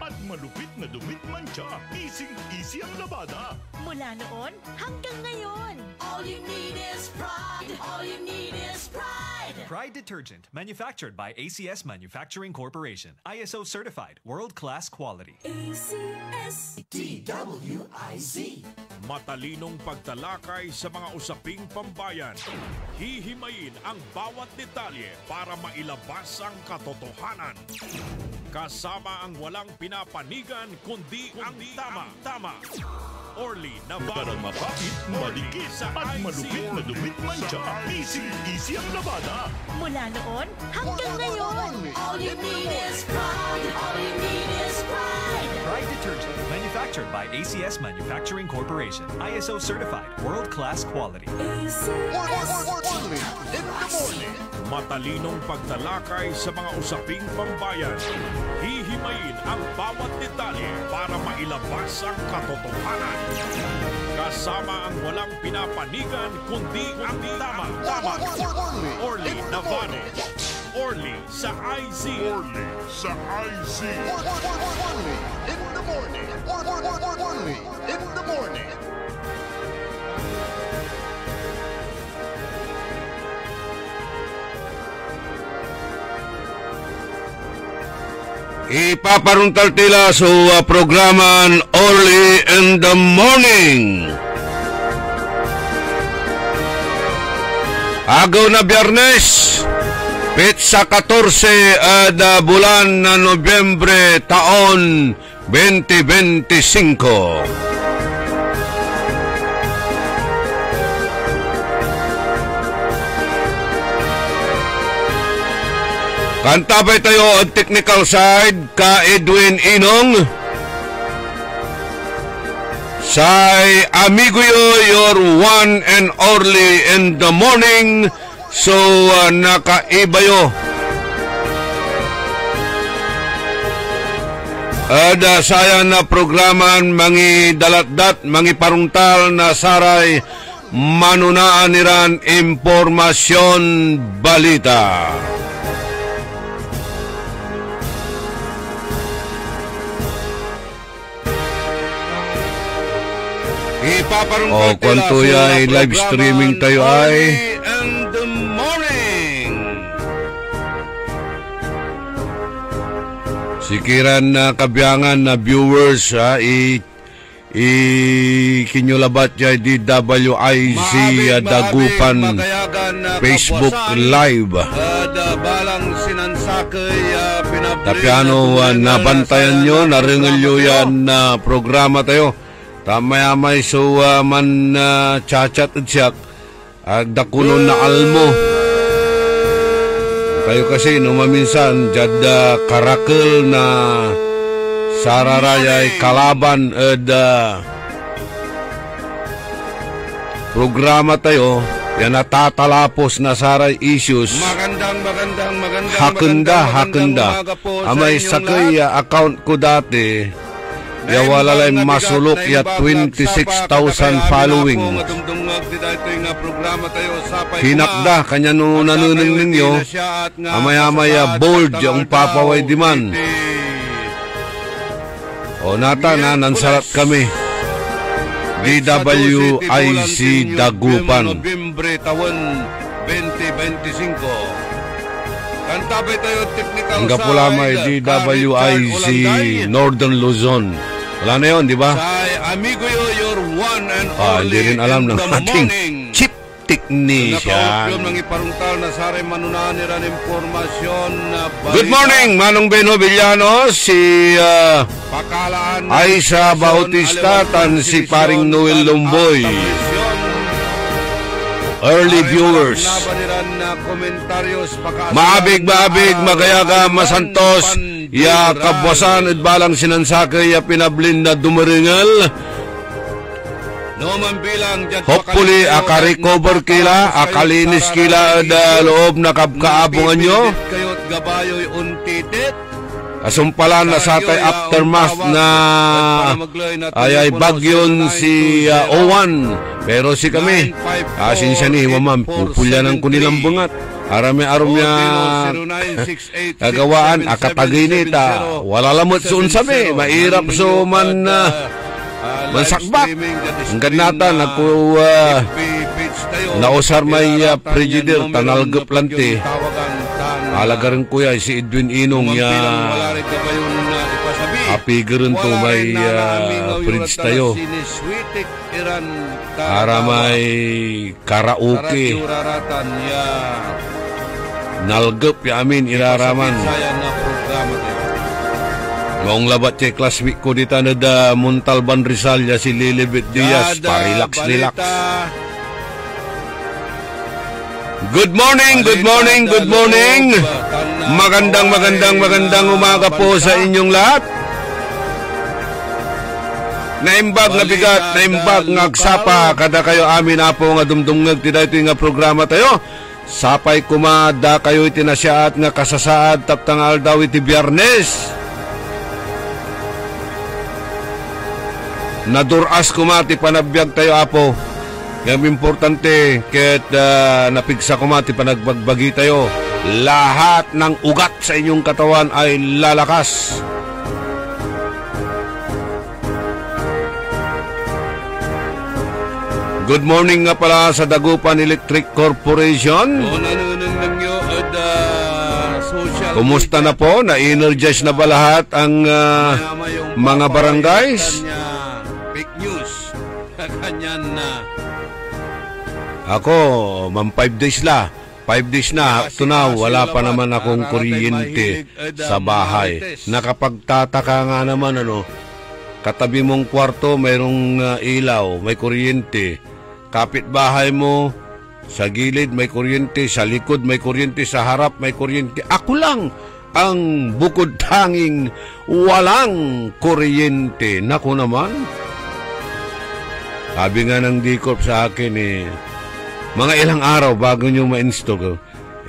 At malupit na dumit mancha, easy ang labada. Mula noon hanggang ngayon. All you need is pride. All you need is pride. Pride Detergent, manufactured by ACS Manufacturing Corporation. ISO certified, world-class quality. ACS DWIZ. Matalinong pagtalakay sa mga usaping pambayan. Hihimayin ang bawat detalye para mailabas ang katotohanan. Kasama ang walang pinapanigan kundi ang tama. Orly Navarro. Parang mapakit, maligid, at malupit na dumit mancha, easy ang labada. Mula noon hanggang ngayon. All you need is pride. All you need is pride. Pride Detergent, manufactured by ACS Manufacturing Corporation. ISO certified, world-class quality. Matalinong pagtalakay sa mga usaping pambayan. Hihimayin ang bawat detalye para mailabas ang katotohanan. Kasama ang walang pinapanigan kundi ang tama. Orly Navarro. Orly sa IZ. Orly sa IZ. In the morning. Only in the morning. Ipaparuntal tila sa programan Early in the Morning. Agaw na Biyernes, petsa 14 bulan na Nobyembre taon 2025. Kantabay tayo ang technical side ka Edwin Inong. Say amigo your one and only in the morning. So nakaibayo. Ada saya na programan mangi dalatdat mangi parungtal na saray manunaan niran impormasyon balita. Kwanto ay live streaming tayo ay in the morning. Sikiran na kabiyangan na viewers kinyulabat jay DWIZ Dagupan Facebook Live. Tapiano nabantayan nyo, naringalyo yan na programa tayo. Tamay-amay so man chachat at siyak agdakunon na almo. Tayo kasi maminsan jada karakel na sararayay kalaban programa tayo yan natatalapos na saray issues. Magandang hakenda. Amay sakay account ko dati. Yawalalay masulok ya 26,000 following. Hinakda kanya nung nanuning ninyo. Amay-amay bold yung papaway diman. O nata na nansarat kami. DWIZ Dagupan. Nobyembre taon 2025. Kantabay tayo technical sa hanggang pulamay DWIZ Northern Luzon. Wala na yun, di ba? Amigo your one and only hindi rin alam ng ating chip technician. Good morning, Manong Beno Villano, si Aisa Bautista, tan si Paring Noel Lomboy. Early viewers. Maabig, magayaga, masantos. Ya kabwasan at balang sinansakay ya pinablin na dumaringal. Hopefully akarecover kila, akalinis kila da loob na kaabungan nyo. Asumpalan na sa tay aftermath na ay bagyon si Owan. Pero si kami, asin siya ni Wamam, pupulyanan ko nilang bungat. Arami-arumya agawaan akataginita wala lamot suun sabi mairap so man mansakbat ang ganatan ako nausar may prejidir tanalgap lante alaga rin kuya si Edwin Inong ya apigaran to may fridge tayo para may karaoke nalgap ya amin iraraman noong labat cek last week ko dita na da Montalban Rizal ya si Lilibet Diaz pa-relax. Good morning. Magandang umaga po sa inyong lahat. Naimbag na bigat, naimbag nga agsapa kada kayo amin apo nga dumdumngag ti daytoy nga programa tayo. Sapay kumada kayo itinasyaat nga kasasaad taptangal daw iti Biyernes. Naduras kumati panabiyag tayo apo. Yang importante ket napigsa kumati panagbagbagi tayo. Lahat ng ugat sa inyong katawan ay lalakas. Good morning nga pala sa Dagupan Electric Corporation. Kumusta na po? Na-energize na ba lahat ang mga barangays? Fake news. Kanyan na. Ako, 5 days la. 5 days na. Up to now, wala pa naman akong kuryente sa bahay. Nakapagtataka nga naman, katabi mong kwarto, mayroong ilaw, may kuryente. Kapitbahay mo, sa gilid may kuryente, sa likod may kuryente, sa harap may kuryente. Ako lang ang bukod tanging walang kuryente. Naku naman. Sabi nga ng D-Corp sa akin mga ilang araw bago nyo ma-install.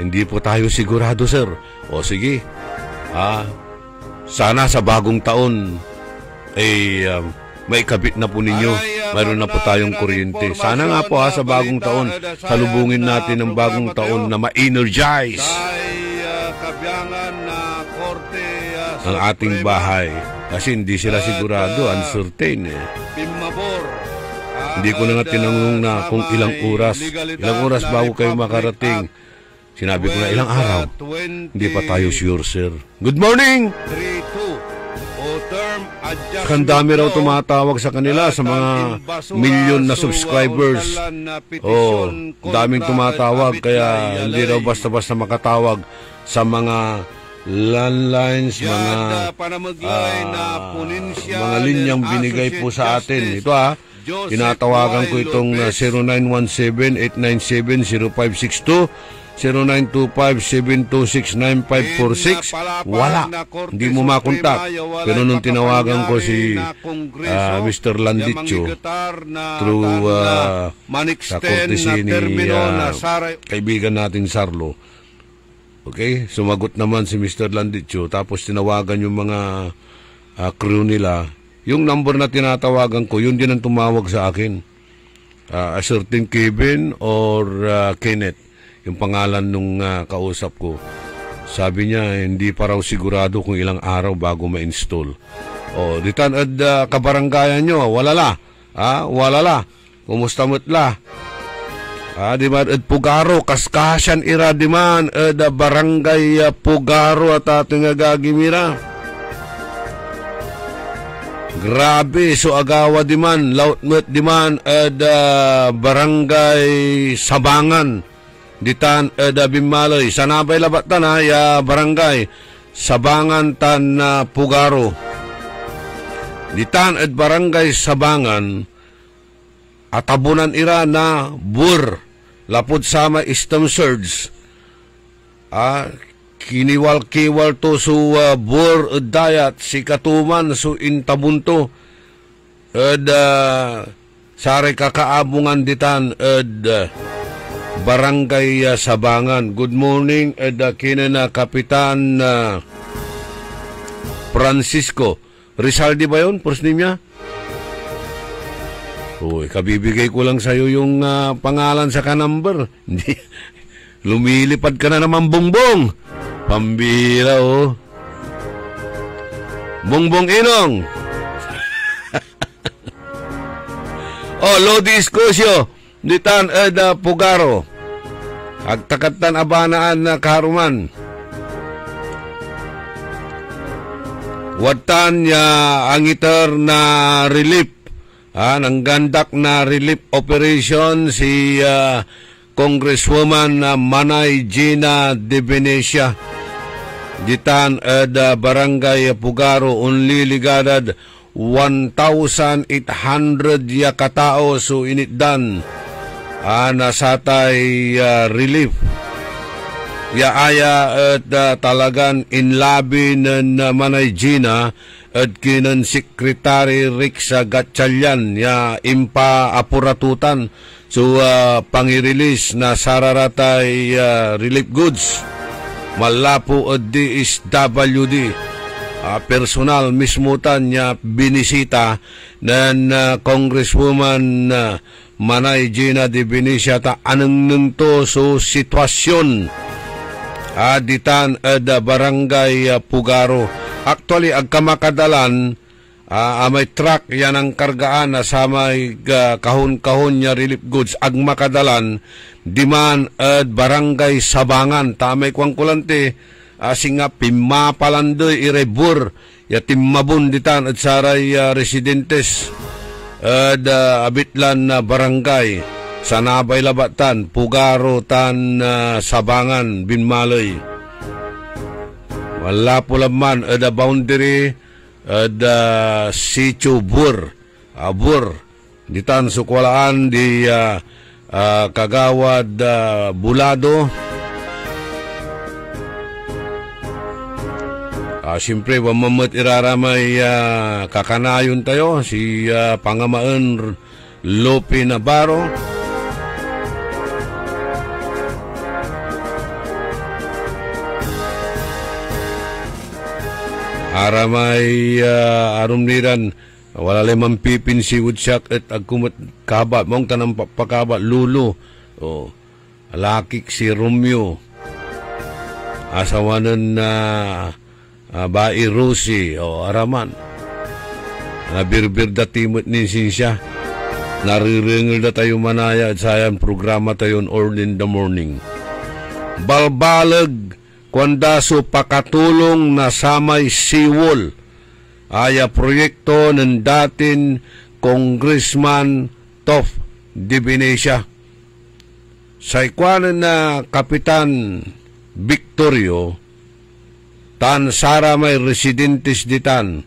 Hindi po tayo sigurado, sir. O sige, sana sa bagong taon may kabit na po ninyo. Mayroon na po tayong kuryente. Sana nga po sa bagong taon, salubungin natin ang bagong taon na ma-energize ang ating bahay. Kasi hindi sila sigurado, uncertain Hindi ko na nga tinanong na kung ilang oras bago kayo makarating. Sinabi ko na ilang araw. Hindi pa tayo sure, sir. Good morning! Kandami raw tumatawag sa kanila sa mga milyon na subscribers. Daming tumatawag kaya hindi raw basta-basta makatawag sa mga landlines, mga linyang binigay po sa atin. Ito tinatawagan ko itong 0917-897-0562, 0925-726-9546. Wala. Hindi mo makontak. Pero nung tinawagan ko si Mr. Landicho through sa courtesy ni kaibigan natin Sarlo. Okay? Sumagot naman si Mr. Landicho. Tapos tinawagan yung mga crew nila. Yung number na tinatawagan ko, yun din ang tumawag sa akin. A certain Kevin or Kenneth. Yung pangalan nung kausap ko. Sabi niya, hindi pa raw sigurado kung ilang araw bago ma-install. Ditan kabaranggayan nyo, walala. Walala. Kumusta mutla? Di man, Pugaro, kaskasyan ira, di man, barangay Pugaro at ating agagimira. Grabe, so agawa di man, lautmet di man, barangay Sabangan. Ditan Bimaloy, sanabay labatan ya barangay Sabangan tan Pugaro. Ditan barangay Sabangan atabunan ira na bur lapod sama istem surge. Kiniwal-kiwal to su bur dayat si katuman su intabunto sare kakaabungan ditan barangay Sabangan. Good morning, kinana Kapitan Francisco. Rizaldi ba yun? First name niya? Kabibigay ko lang sa'yo yung pangalan sa ka-number. Lumilipad ka na naman, Bongbong. Pambira, oh. Bongbong Inong. Oh, Lodi Escosio. Ditan Eda Pugaro. Agtakatan abanaan na kaharuman. Watan niya ang iter na relief. Nang gandak na relief operation si Congresswoman Manay Gina de Venecia. Ditan Eda Barangay Pugaro only ligadad 1,800 ya katao so initdan nasatay relief ya aya at talagan inlabi ng Manay Gina at kinan Secretary Rick sa Gatchalian ya impa apuratutan so pangirelease na sararatay relief goods malapo at DSWD personal mismo tan niya binisita ng Congresswoman Manay Gina de Venecia ta anong nunto so sitwasyon ditan da Barangay Pugaro. Actually agkamakadalan may truck yan ang kargaan na sa may kahon-kahon niya relief goods agmakadalan diman Barangay Sabangan tamay kwang kulante singa pimapalandoy irebur ya timmabon ditan at saray residentes abitlan na barangay sa Nabay Labatan, Pugaro tan Sabangan, Binmaloy. Wala po laman the boundary the Sitio Bur ditan sukwalaan di Kagawad Bulado. Siyempre, wamamat iraramay kakanayon tayo, si Pangamaan Lope Navarro. Aramay arumniran, wala lemang pipin si Woodshak at agkumat kabat, mong tanang pakabat, Lulu, lakik si Romeo, asawanan na Bai Rosie Araman nabirbir da timot ni siya nariringil da tayo manaya at sayang programa tayo on in the morning balbalag kwandaso pakatulong na samay seawall aya proyekto ng datin Congressman Tof de Venecia sa ikwanan na Kapitan Victorio tan sara may residentes ditan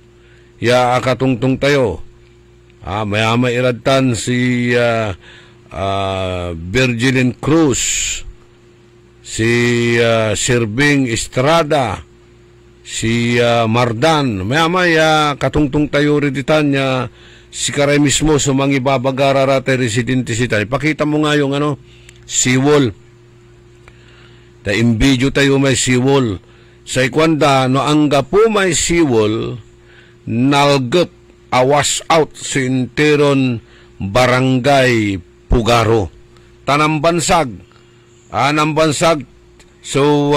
ya akatungtong tayo mayama iradtan si Virgilin Cruz si Sirbing Estrada si Mardan mayama ya katungtong tayo riditan ya si karay mismo sa mga ibabagararate residentes ditan ipakita mo nga yung seawall ta imbidyo tayo may seawall sa ikwanda, no angga po may seawall, nalgap awas out sa interon Barangay Pugaro. Tanambansag, so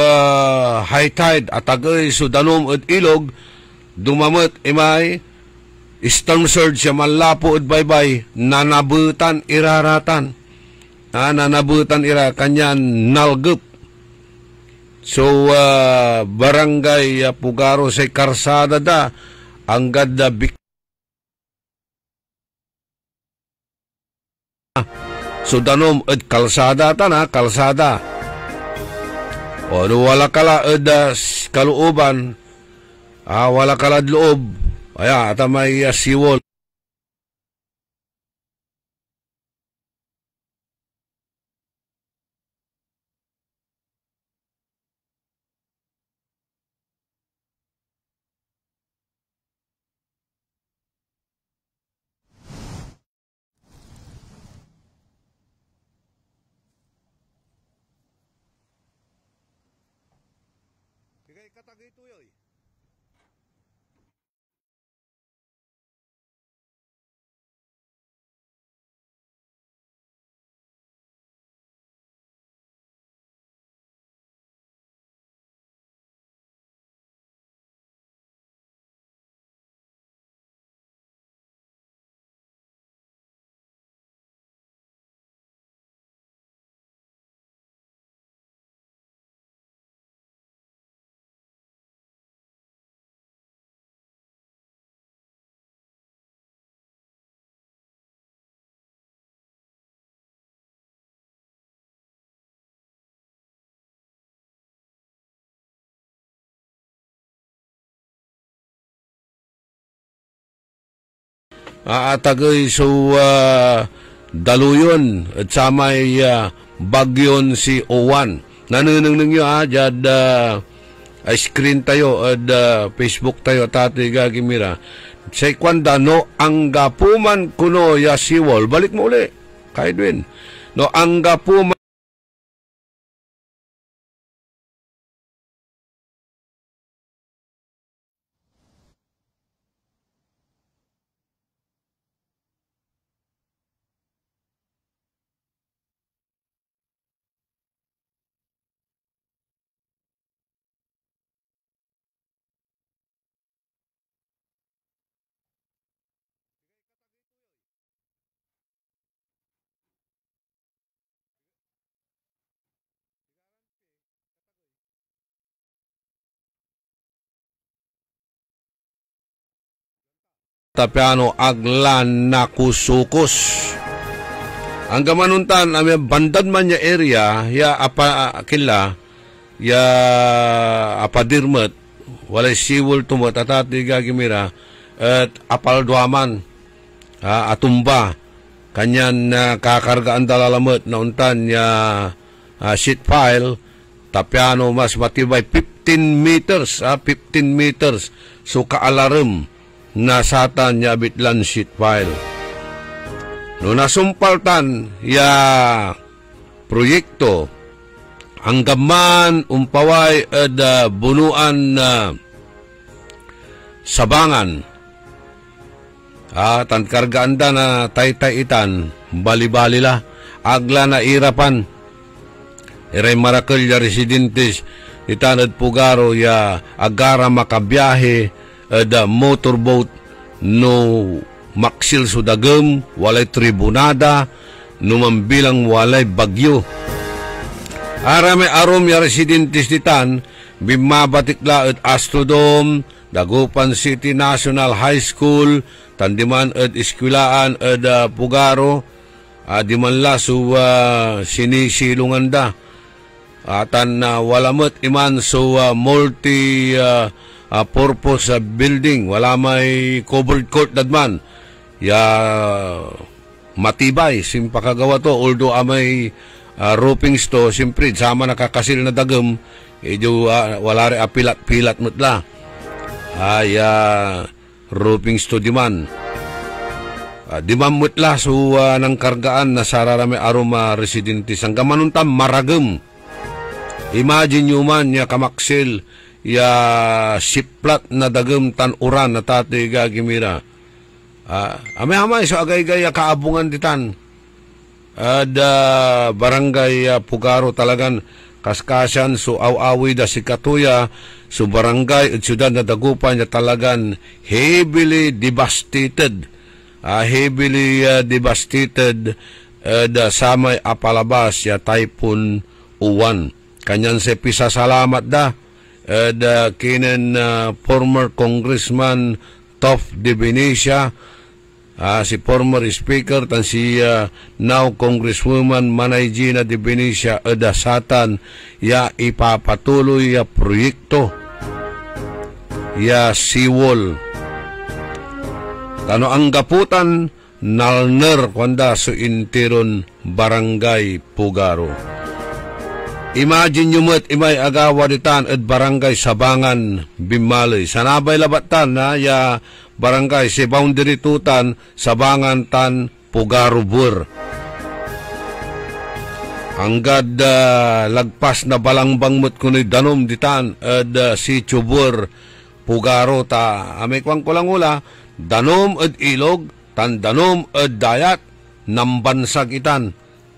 high tide, atagay, so danom at ilog, dumamot imay, storm surge siya malapo at baybay, nanabutan iraratan. Nanabutan kanyan nalgap. So, Barangay Pugaro sa karsada da, ang ganda so, danom at kalsada kalsada. O, wala kala kaluuban, wala kala loob, ata may seawall. Katagay tuyoy. Tagay so daluyon at sa may bagyon si Owan. Nanunong nyo jad screen tayo at Facebook tayo tati gagimira. Say kwanda no ang gapuman kuno ya siwol. Balik mo uli. Kay Edwin. No ang gapuman tapiano aglan na kusukos. Ang gamanuntan ang bandad man ya area ya apa kila ya apadirmet walay siwol tumot atati gagimira at apal duaman atumba kanyan kakargaan dalalamot na untan ya sheet pile tapiano mas matibay 15 meters 15 meters so kaalarm na satan ya bitlan sheet pile. No nasumpaltan ya proyekto ang gaman umpaway ada bunuan na sabangan. Tan kargaanda na taytayitan bali-bali la agla na irapan. Iray marakal ya residentes itanad Pugaro ya agara makabiyahe ada motorboat no maksil sudagem walay tribunada no mambilang walay bagyo. Arame arom ya residentes ditan bimabatikla at Astrodome, Dagupan City National High School, tandiman at eskwilaan at Pugaro, diman la su sinisilunganda. Atan walamot iman su multi purpose building, wala may covered court dadman. Ya matibay simpakagawa to, although amay roofing sto, siyempre sama nakakasil na dagem, medyo wala rin pilat-pilat mutla. Roofing sto diman. Diman mutla so nang kargaan na sararami aroma residentes. Ang gamanuntam maragem. Imagine nyo man ya kamaksil ya siplat na dagem tan uran na tate gagimira. Amay-amay so agay-gay kaabungan ditan. Barangay Pugaro talagan kaskasan so aw-awi da si Katuya so barangay at syudad na Dagupan ya talagan heavily devastated. Devastated da samay apalabas ya Typhoon Uwan. Kanyan se pisasalamat da kinin former Congressman Tof de Benicia, si former Speaker tan si now Congresswoman Manay Gina de Benicia satan ya ipapatuloy ya proyekto ya seawall. Tano ang gaputan nalner kwanda so intiron barangay Pugaro. Imagine nyo mo't imay agawa ditan at barangay Sabangan, Bimaloy. Sanabay labatan na ya barangay si boundary tutan, Sabangan tan, Pugaro Bur. Anggad lagpas na balangbang mo't kuno'y danom ditan at si Chubur, Pugaro ta. Amikwang ko lang ula, danom at ilog, tan danom at dayat, nambansag itan.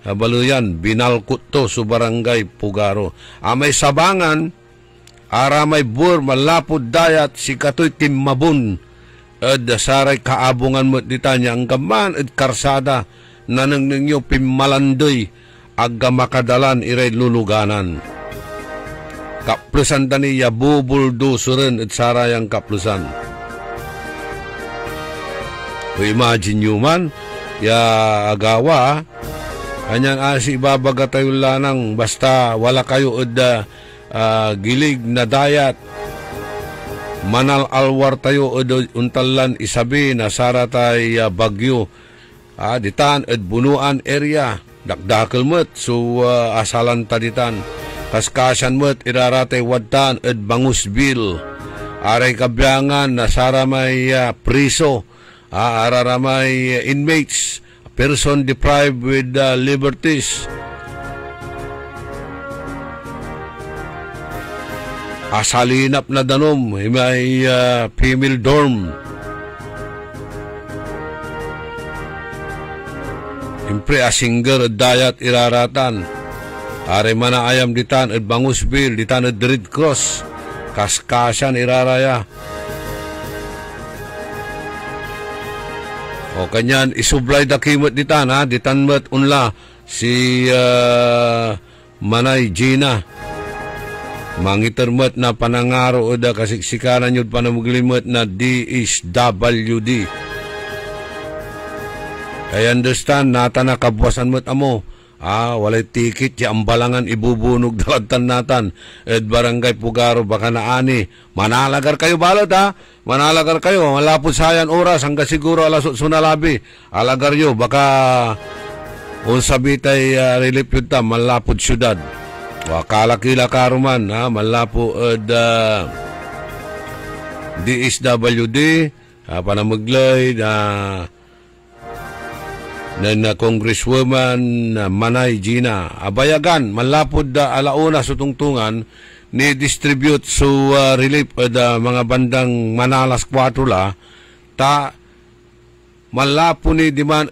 Baluyan, binalkot to sa barangay Pugaro. Amay Sabangan, aramay Bur, malapod dayat, si Katoy Timabun, saray kaabungan mo ditanya, ang gaman at karsada, nanang ninyo pimalandoy, agga makadalan iray luluganan. Kaplusan taniya, bubuldusurin at sarayang kaplusan. Imagine nyo man, ya agawa, kanyan si ibabaga tayo lanang basta wala kayo gilig na dayat manal alwar tayo untalan isabi na saratay bagyo. Ditan at bunuan area. Dakdakal mo't so asalan taditan. Kaskasan mo't iraratay wadtan at Bangusbil. Aray kabyangan na saramay priso. Araramay inmates. Person deprived with liberties. Asalinap na danom, may female dorm. Siyempre, asingger at dayat iraratan. Are manaayam ditan at Bangusbil, ditan at Red Cross. Kaskasan iraraya. O kanyan, isublay da kimot ditan, ha? Ditan mat unla si Manay Gina. Mangitermat na panangaro o da kasiksikanan yun panamuglimot na DSWD. I understand, nata na kabwasan mo't amo. Walay ticket, ya ambalangan ibubunog dalatan natan. Ed barangay Pugaro, baka naani. Manalagar kayo balot, ha? Manalagar kayo, malapot sayan oras, hanggang siguro alas sunalabi. Alagar yo, baka unsabitay relief yun ta, malapot syudad. Kalakila karuman, ha? Malapo DSWD, panamuglay na Congresswoman Manay Gina. Abayagan, malapod alauna sa tungtungan, ni-distribute so relief mga bandang Manalas 4 la, malapo ni Diman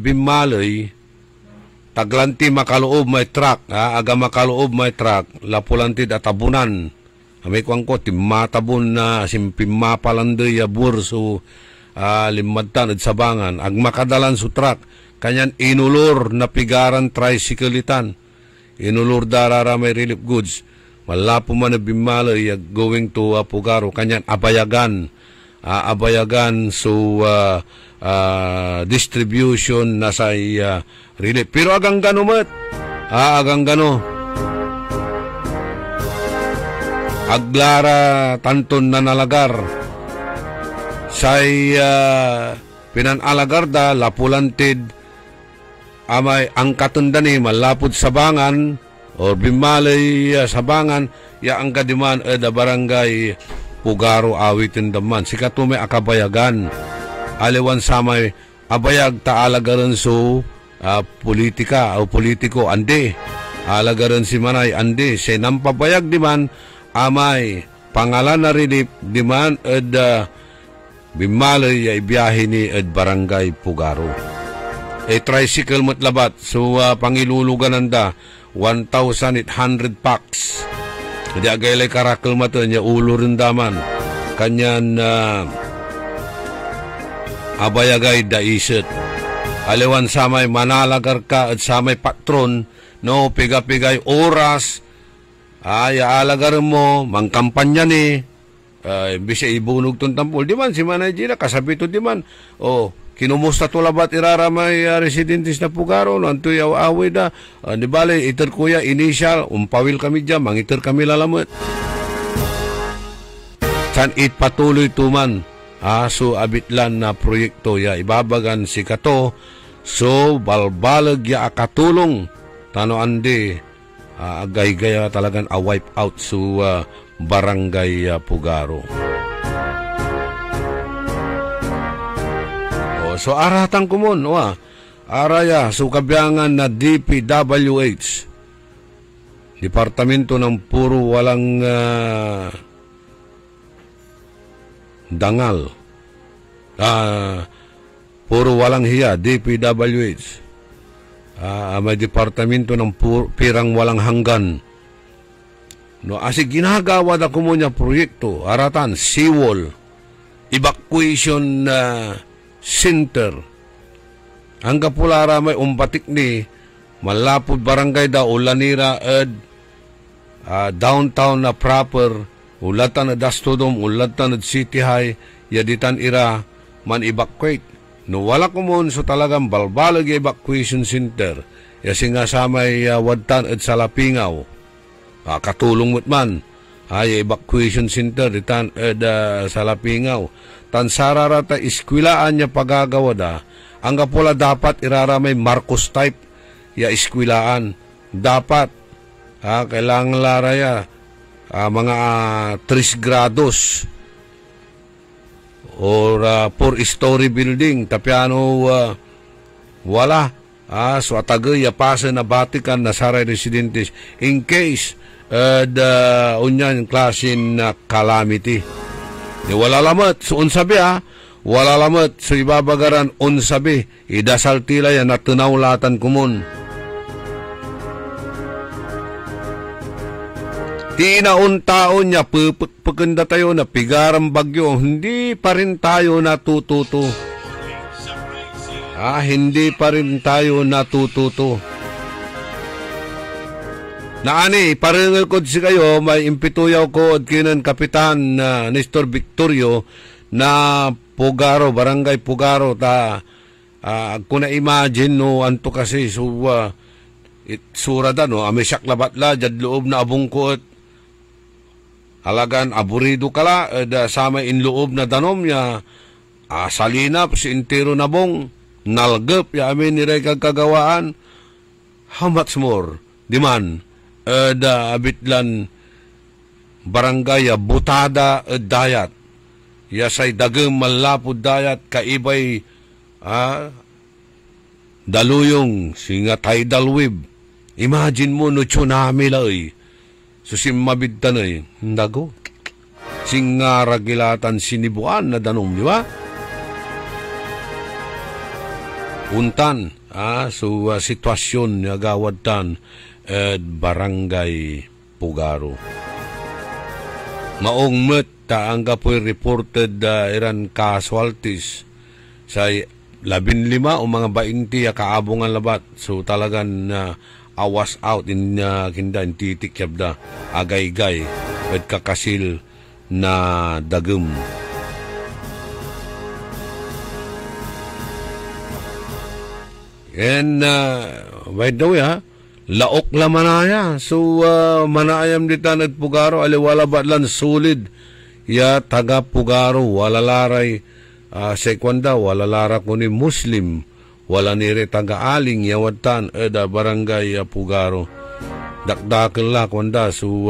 Bimaloy, taglanti makaloob may truck, aga makaloob may truck, lapulantid at tabunan. May kuwang ko, timatabon na simpimapalanday burso, limadtan at sabangan. Ag makadalan su truck, kanyan inulor na pigaran tricycleitan. Inulor darara may relief goods. Malapo man na Bimalay going to Pugaro, kanyan abayagan. Abayagan so distribution na sa relief. Pero agang gano mat. Agang gano. Aglara tanton na nalagar. Say pinanalagar da lapulantid amay ang katundani malapod sabangan or Bimalay sabangan ya ang kadiman da barangay Pugaro awitin daman. Sikatume akabayagan. Aliwan samay abayag taalagaran so politika o politiko ande. Alagaran si Manay ande. Say nampabayag diman amay pangalan na relief diman Bimalay ibiyahe ni barangay Pugaro. Tricycle matlabat so pangilulugan nanda 1,800 packs. Hindi agaylay karakal mato niya ulo rin daman. Kanyan abayagay daiset. Aliwan samay manalagar ka at samay patron no pigapigay oras alagar mo mangkampanya ni bisa ibunog tong tampol di man si Manay Gina kasabito di man kinumusta to labat iraramay residentes na Pugaro no antoy away da di bale iter kuya initial umpawil kami dyan mangiter kami lalamot san it patuloy tuman so abitlan na proyekto ya ibabagan si kato so balbalag ya akatulong tano andi agay-gaya talagang wipe out so barangay Pugaro. So aratan ko mon araya so kabyangan na DPWH Departamento ng Puro Walang Dangal Puro Walang Hiya DPWH may Departamento ng Pirang Walang Hanggan no asig ginagawa da ko mo niya proyekto aratan seawall evacuation center ang kapulara may umbatik ni malapod barangay da ulanira downtown na proper ulatan na Dastodom ulatan na City High yaditan ira man evacuate no wala kumon so talagang balbalag evacuation center yasi nga samay wadtan at salapingaw katulong mo't man Ay evacuation center ditan sa Lapingaw. Tan sararata iskwilaan niya pagagawa da. Ang kapula dapat iraramay Marcos type ya iskwilaan. Dapat kailangan laraya mga 3 grados or 4-story building tapiano wala so atagay pasa na batikan na saray residentes in case the unyan klasin na calamity. Wala lamat so unsabi wala lamat so ibabagaran unsabi idasal tila yan na tunawlatan kumun. Tinaon taon niya pagkanda tayo na pigarang bagyo hindi pa rin tayo natututo. Hindi pa rin tayo natututo. Naani, paringal ko si kayo, may impituyaw ko at kinan Kapitan Nestor Victorio na Pugaro, Barangay Pugaro, kung na-imagine, no, anto kasi, so, surada, no, amisyak labatla, jad loob na abong ko at halagan, aburido kala, sama in loob na danom, ya, salinap, si intero na bong, nalgap, ya amin niray kagkagawaan, how much more, diman, abitlan barangay butada dayat yasay dagem malapud dayat kaibay daluyong singa tidal wave. Imagine mo no tsunami lay susim mabidtanay ndago singa ragilatan sinibuan na danom di ba untan so sitwasyon nga gawadtan Barangay Pugaro. Maong met ang kapoy reported iran casualties sa 15 o mga 20 kaabungan labat. So talagan awas out in kinda titikyab da agay-gay at kakasil na dagem. And by the way laok la manaya. So, manayam ditan at Pugaro, aliwala batlan solid. Ya, taga Pugaro, wala laray, sekwanda, wala lara kuni Muslim, wala nire taga aling, yawatan, barangay Pugaro. Dakdakil la, kwanda, so,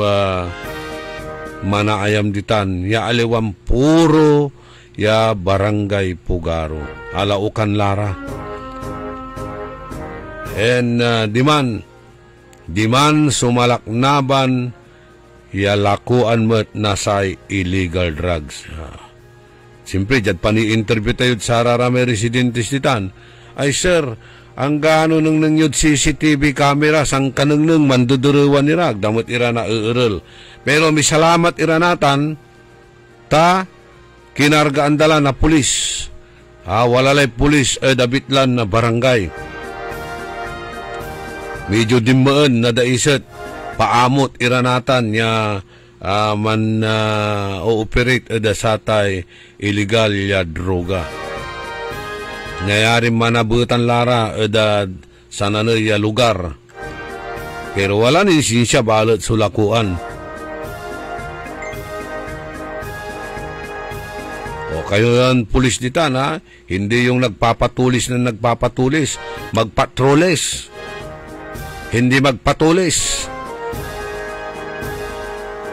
manayam ditan. Ya, aliwam puro, ya, barangay Pugaro. Alaukan lara. And, Diman sumalaknaban yalakuan mo't nasay illegal drugs. Siyempre, dyan pani-interview tayo sa rarami residentes ditan. Ay sir, ang gaano nang nangyod CCTV camera sang kanang nang manduduruan nirag, damot ira na uural. Pero may salamat ira natan, kinargaan dala na pulis. Walalay pulis, dabitlan na barangay. Medyo dimaan na daisat paamot iranatan niya o-operate satay illegal ya droga. Ngayari manabutan lara sa nanay lugar. Pero wala ni siya balot sulakuan. O kayo yan pulis ditan hindi yung nagpapatulis na nagpapatulis, magpatroles. Hindi magpatulis.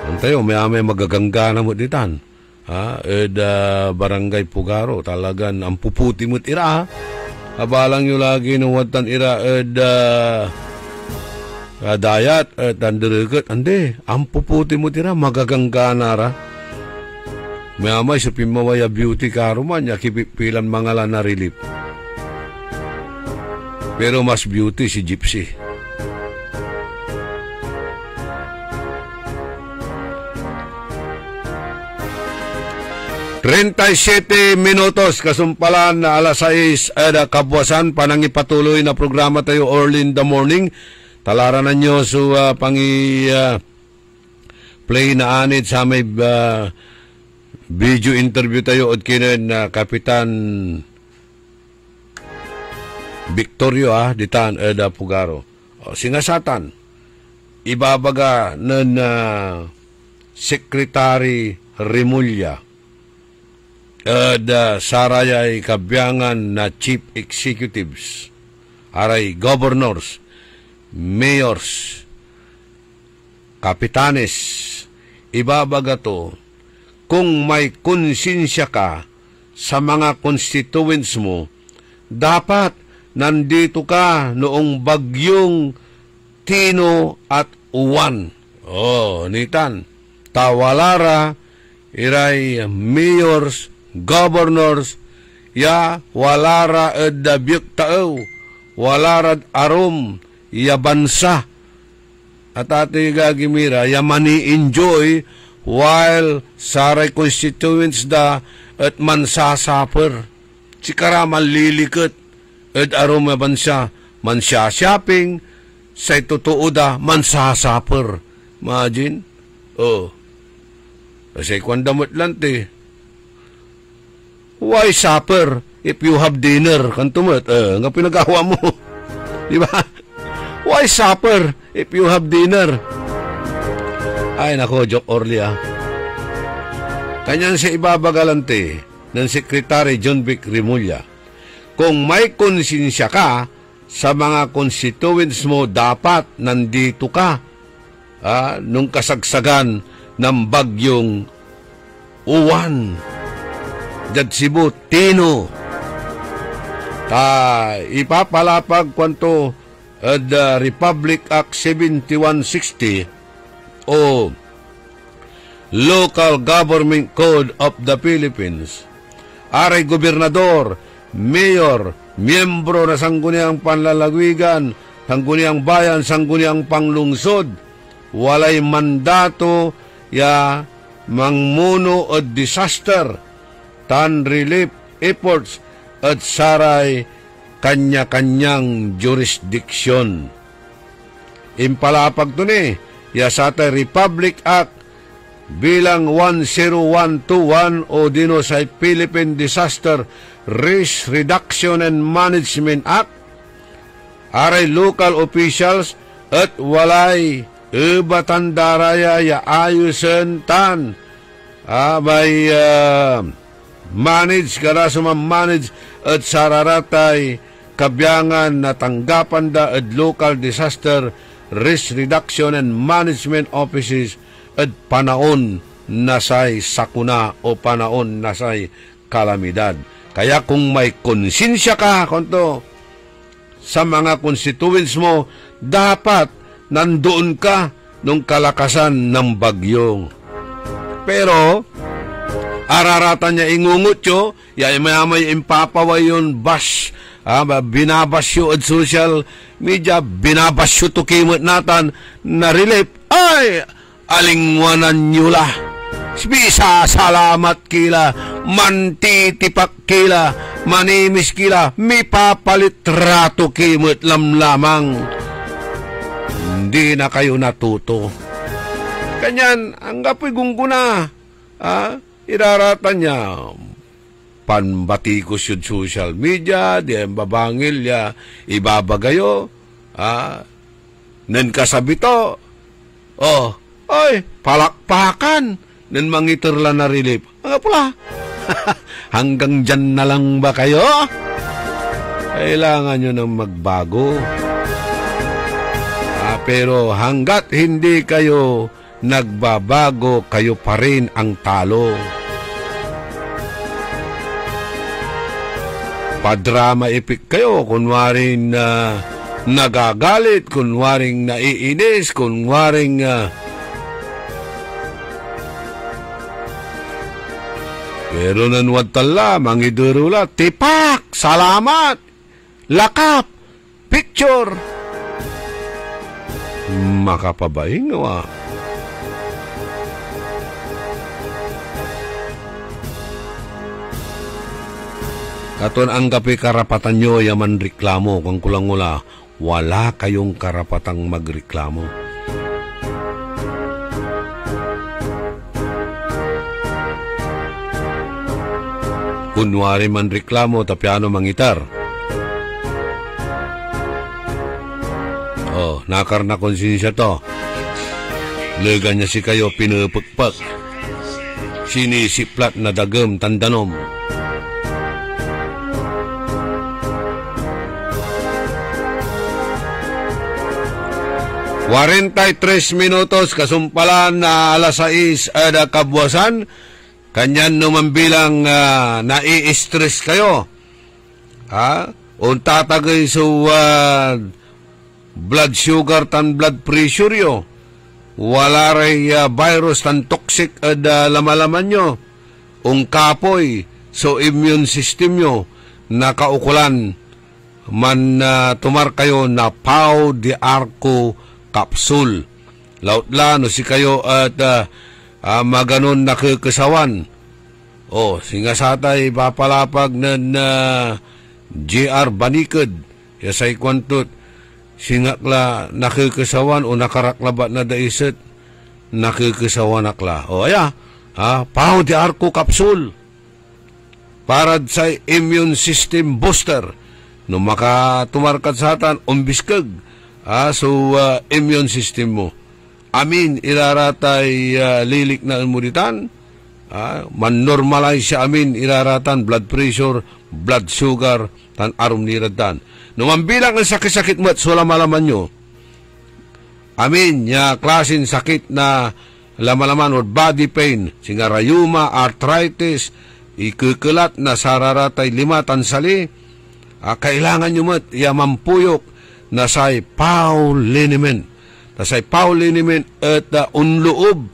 Antayo, may magagangga na mo ditan. Barangay Pugaro, talagan, ang puputi mo't ira, Abalang yung lagi nung watan ira, dayat, dandirikat, ande, ang puputi mo't ira, magagangga na ra. Mayamay, sa pimawaya beauty karuman, yakipipilan mga na relief. Pero mas beauty si Gypsy. 37 minutos kasumpalan na alas 6 kabuwasan panangipatuloy na programa tayo early in the morning. Talaran na nyo so play na anit sa may video interview tayo at kinin Kapitan Victorio ditan Pugaro. Singasatan ibabaga na Secretary Remulla. Sarayay kabyangan na chief executives, aray governors, mayors, kapitanes, ibabaga to, kung may konsensya ka sa mga constituents mo, dapat nandito ka noong bagyong Tino at Uwan. Nitan, tawalara, iray mayors, governors, ya walara dabyuk tao, walarad arom, ya bansa. At ati gagimira, ya mani-enjoy while saray constituents da at mansasaper. Sikara manlilikot at arom ya bansa, mansya-shopping, say totoo da, mansasaper. Imagine? Kasi kung damot lang why supper if you have dinner? Kantumot, nga pinagawa mo. Diba? Why supper if you have dinner? Ay, nako, joke orly Kanyang sa ibabagalante ng Secretary John Vic Remulla, kung may konsensya ka sa mga constituents mo, dapat nandito ka nung kasagsagan ng bagyong Uwan. Dad Cebu, Tino. Ipapalapag kwanto the Republic Act 7160 o Local Government Code of the Philippines. Aray gobernador, mayor, miyembro na sangguniang panlalagwigan, sangguniang bayan, sangguniang panglungsod, walay mandato ya mangmuno o disaster, tan relief efforts at saray kanya-kanyang jurisdiction. Impalapag to ni, yasatay Republic Act bilang 10121 o dino sa Philippine Disaster Risk Reduction and Management Act. Aray local officials at walay batandaraya ya ayusen tan may manage kada sumamanage at sararatay kabyangan na tanggapan da at local disaster risk reduction and management offices at panaon na say sakuna o panaon na say kalamidad. Kaya kung may konsensya ka konto sa mga constituents mo, dapat nandoon ka nung kalakasan ng bagyong. Pero araratan niya ingungot yo, ya may impapaway yun bash, binabasyo at social media, binabasyo to kimot natan na relief, ay, alingwanan nyo la. Bisa salamat kila, mantitipak kila, manimis kila, may papalit rato kimot lamlamang. Hindi na kayo natuto. Kanyan, ang gapoy gungguna, iraratan niya, panbatikos yun social media, di babangil ya, ibabagayo, nen kasabito, ay, palakpakan, nen mangiturla na relief. Nga pula, hanggang dyan na lang ba kayo? Kailangan nyo nang magbago. Pero hanggat hindi kayo nagbabago, kayo pa rin ang talo. Padrama epik kayo, kunwaring nagagalit, kunwaring naiinis, kunwaring pero nanwad tala, mangidurula, tipak, salamat, lakap, picture. Makapabaing nga. Katon ang kapi karapatan nyo yaman reklamo kung kulang mula, wala kayong karapatang magreklamo. Kunwari man reklamo tapiano mangitar. Nakar na konsensya to. Lega niya si kayo pinupagpak. Sinisiplat na dagem tandanom. ...43 minutos kasumpalan na alas 6 ada kabuasan. Kanyan naman bilang nai-stress kayo. Unta tagay so blood sugar tan blood pressure yo. Wala ray virus tan toxic ada lamalaman nyo. Kapoy so immune system nyo nakaukulan man tumar kayo na Pau de Arco capsule. Lautla no si kayo at maganon nakakasawan. Singa satay papalapag na JR Banikad. Yasay kwantot. Singakla nakakasawan o nakaraklabat na daiset. Nakakasawan akla. Pau de Arco capsule. Para sa immune system booster. No makatumarkat sa atan, umbiskag. So, immune system mo. Amin, iraratay lilik na imunitan. Man-normalize siya amin, iraratan blood pressure, blood sugar, tan arum niradan. Numambilang ang sakit-sakit mo at sulamalaman nyo. Amin, klasin sakit na lamalaman or body pain, singa rayuma, arthritis, ikukulat na sararatay 5 tansali. Kailangan nyo mat, mampuyok, nasay Pau liniment. Nasay Pau liniment at unloob.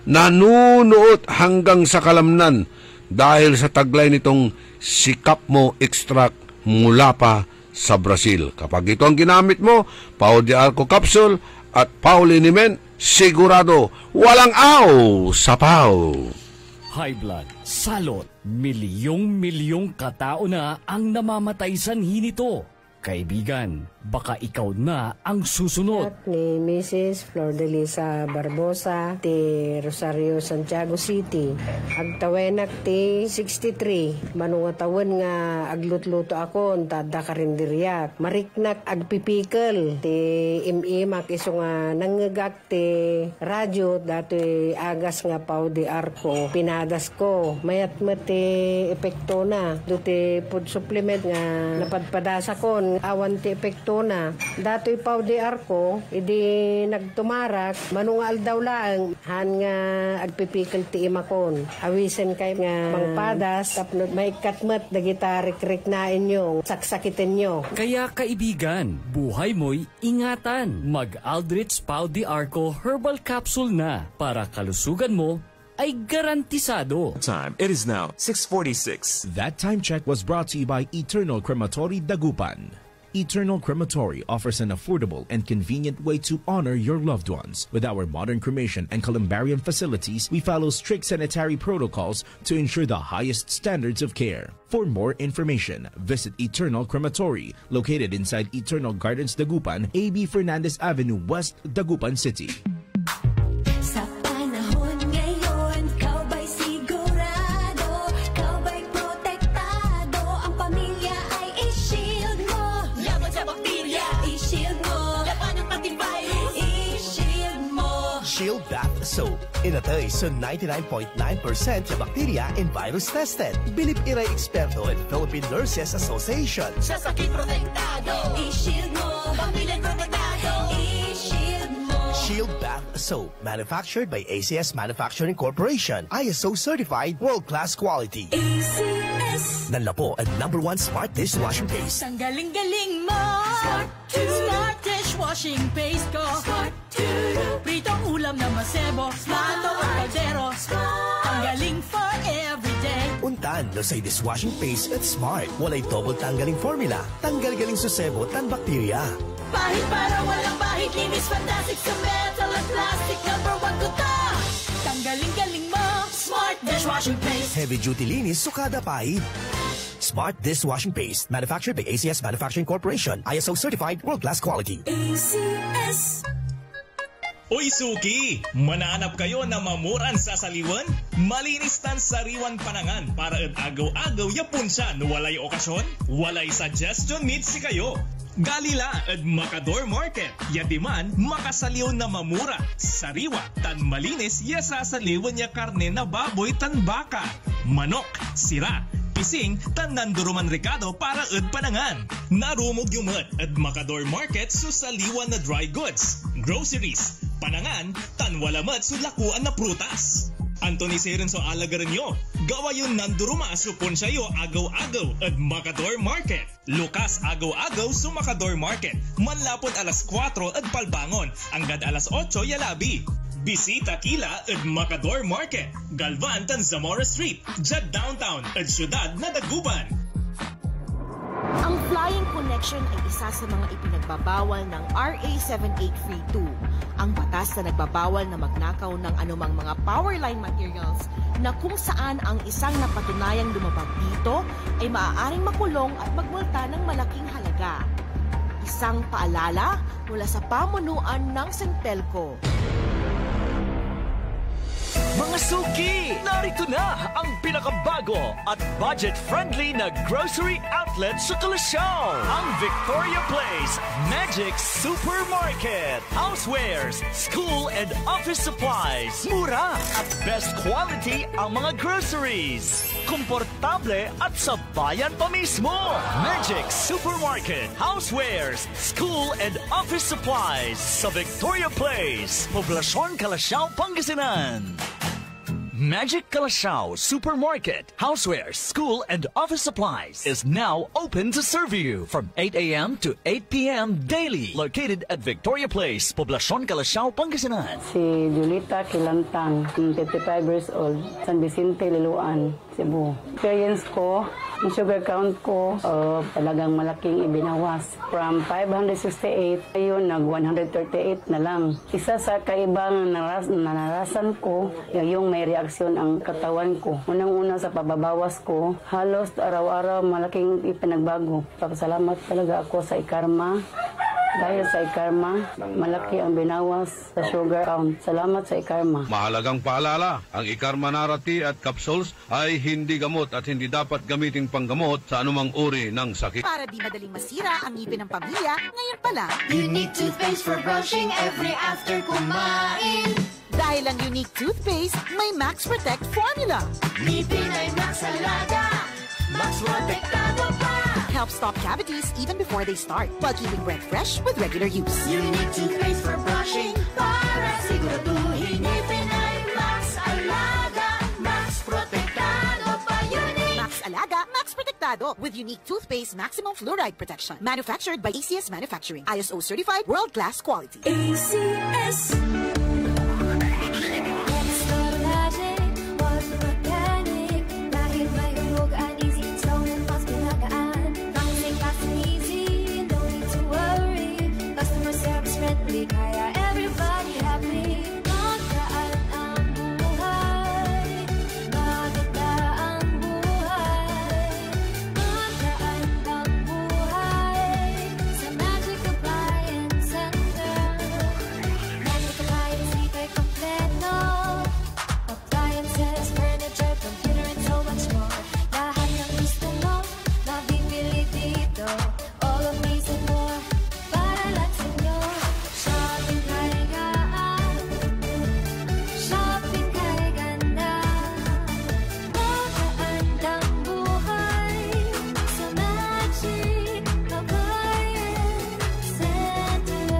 Nanunuot hanggang sa kalamnan dahil sa taglay nitong sikap mo extract mula pa sa Brazil. Kapag ito ang ginamit mo, Pau de Arco capsule at Pau liniment, sigurado walang aw sa Pau. High blood, salot, milyong-milyong katao na ang namamatay sanhi nito. Kaibigan, baka ikaw na ang susunod. Ni Mrs. Flor de Lisa Barbosa, ti Rosario, Santiago City. Agtawenak ti 63. Manungatawan nga aglutluto ako, tada karindiriyak. Mariknak agpipikal. Ti imimak iso nga nangagak ti radyo, dati agas nga Pau de Arco. Pinadas ko. Mayat-mat ti epekto na. Duti food supplement nga napadpadasa ko. Awan ti epekto na. Dato'y Pau de Arco, idi nagtumarak, manungal daw lang, han nga agpipikal ti imakon. Awisen kay nga mangpadas, tapno may katmat, dagitarik-rik na inyo, saksakitin nyo. Kaya kaibigan, buhay mo'y ingatan. Mag-Aldrich Pau de Arco Herbal Capsule na para kalusugan mo ay garantisado. Time. It is now 6:46. That time check was brought to you by Eternal Crematory Dagupan. Eternal Crematory offers an affordable and convenient way to honor your loved ones. With our modern cremation and columbarium facilities, we follow strict sanitary protocols to ensure the highest standards of care. For more information, visit Eternal Crematory, located inside Eternal Gardens Dagupan, A.B. Fernandez Avenue West, Dagupan City. Shield Bath Soap. Inatay sa 99.9% na bacteria and virus tested. Bilib iray eksperto at Philippine Nurses Association. Sa sakit protektado, i-shield mo. Pamilya protektado, i-shield mo. Shield Bath Soap. Manufactured by ACS Manufacturing Corporation. ISO certified world-class quality. ACS. Nanlapo at #1 smart dishwashing paste. Ang galing-galing mo. Smart dishwashing paste ko. Pritong ulam na masebo. Plato o kaldero. Ang galing for everyday. Untan no say dishwashing paste at smart. Walay double tanggaling formula. Tanggal galing sa sebo tan bakterya. Bahit para walang bahit. Linis fantastic sa metal at plastic. #1 ko ta. Tanggaling-galing mo. Smart dishwashing paste. Heavy duty linis sukada pahid. Smart dishwashing paste. Manufactured by ACS Manufacturing Corporation. ISO certified world-class quality. ACS. Uy suki! Manaanap kayo na mamuran sa saliwan? Malinis tan sariwan panangan para at agaw-agaw yapon siya no walay okasyon? Walay suggestion meet si kayo. Galila at Macador Market. Yatiman, makasaliw na mamura. Sariwa, tan malinis, yasasaliwan niya karne na baboy tan baka. Manok, sira, pising, tan nanduruman Ricardo para ud panangan. Narumog yumat at Macador Market susaliwan na dry goods, groceries, panangan, tan walamat sulakuan na prutas. Anthony Serenso Alagaranyo, gawa yun nanduruma supon siya agaw-agaw at Macador Market. Lukas agaw-agaw sa Macador Market. Manlapon alas 4 at palbangon, anggad alas 8 yalabi. Bisita kila at Macador Market. Galvan tan Zamora Street, dyan downtown at syudad na Daguban. Ang Flying Connection ay isa sa mga ipinagbabawal ng RA 7832, ang batas na nagbabawal na magnakaw ng anumang mga power line materials na kung saan ang isang napatunayang lumabag dito ay maaaring makulong at magmulta ng malaking halaga. Isang paalala mula sa pamunuan ng Sentelco. Mga suki, narito na ang pinakabago at budget-friendly na grocery outlet sa Kalasyaw. Ang Victoria Place Magic Supermarket. Housewares, school and office supplies. Mura at best quality ang mga groceries. Komportable at sa bayan pa mismo. Magic Supermarket. Housewares, school and office supplies sa Victoria Place, Poblacion, Kalasyaw, Pangasinan. Magic Kalasyaw Supermarket, Housewares, School, and Office Supplies is now open to serve you from 8 a.m. to 8 p.m. daily. Located at Victoria Place, Poblacion, Kalasyaw, Pangasinan. Si Julita Kilantang, 55 years old, San Vicente, Liloan, Cebu. Experience ko, yung sugar count ko, talagang malaking ibinawas. From 568, ayun, nag-138 na lang. Isa sa kaibang nararasan ko, yung may reaksyon ang katawan ko. Unang-una sa pababawas ko, halos araw-araw malaking ipinagbago. Pasalamat talaga ako sa Ikarma. Dahil sa Ikarma, malaki ang binawas sa sugar count. Salamat sa Ikarma. Mahalagang paalala, ang Ikarma Narati at capsules ay hindi gamot at hindi dapat gamiting panggamot sa anumang uri ng sakit. Para di madaling masira ang ngipin ng pamilya, ngayon pala, Unique toothpaste for brushing every after kumain. Dahil ang Unique toothpaste, may Max Protect formula. Ngipin ay Max Alaga, Max Protektado pa. Helps stop cavities even before they start, while keeping breath fresh with regular use. Unique toothpaste for brushing, para siguraduhin ngipin ay Max Alaga, Max Protektado pa. Unique Max Alaga, Max Protektado with Unique toothpaste maximum fluoride protection. Manufactured by ACS Manufacturing. ISO certified, world-class quality. ACS. Kaya everybody happy. Magaan ang buhay, maganda ang buhay, magaan ang buhay sa Magic Appliance Center. Magic Appliance, ika'y kompleto. Appliances, furniture, computer, and so much more. Lahat ng gusto mo, mabibili dito. All of these and more, para lang sa'yo. Shopping kay gaan, shopping kay ganda, magaan ang buhay sa Magic Appliance Center.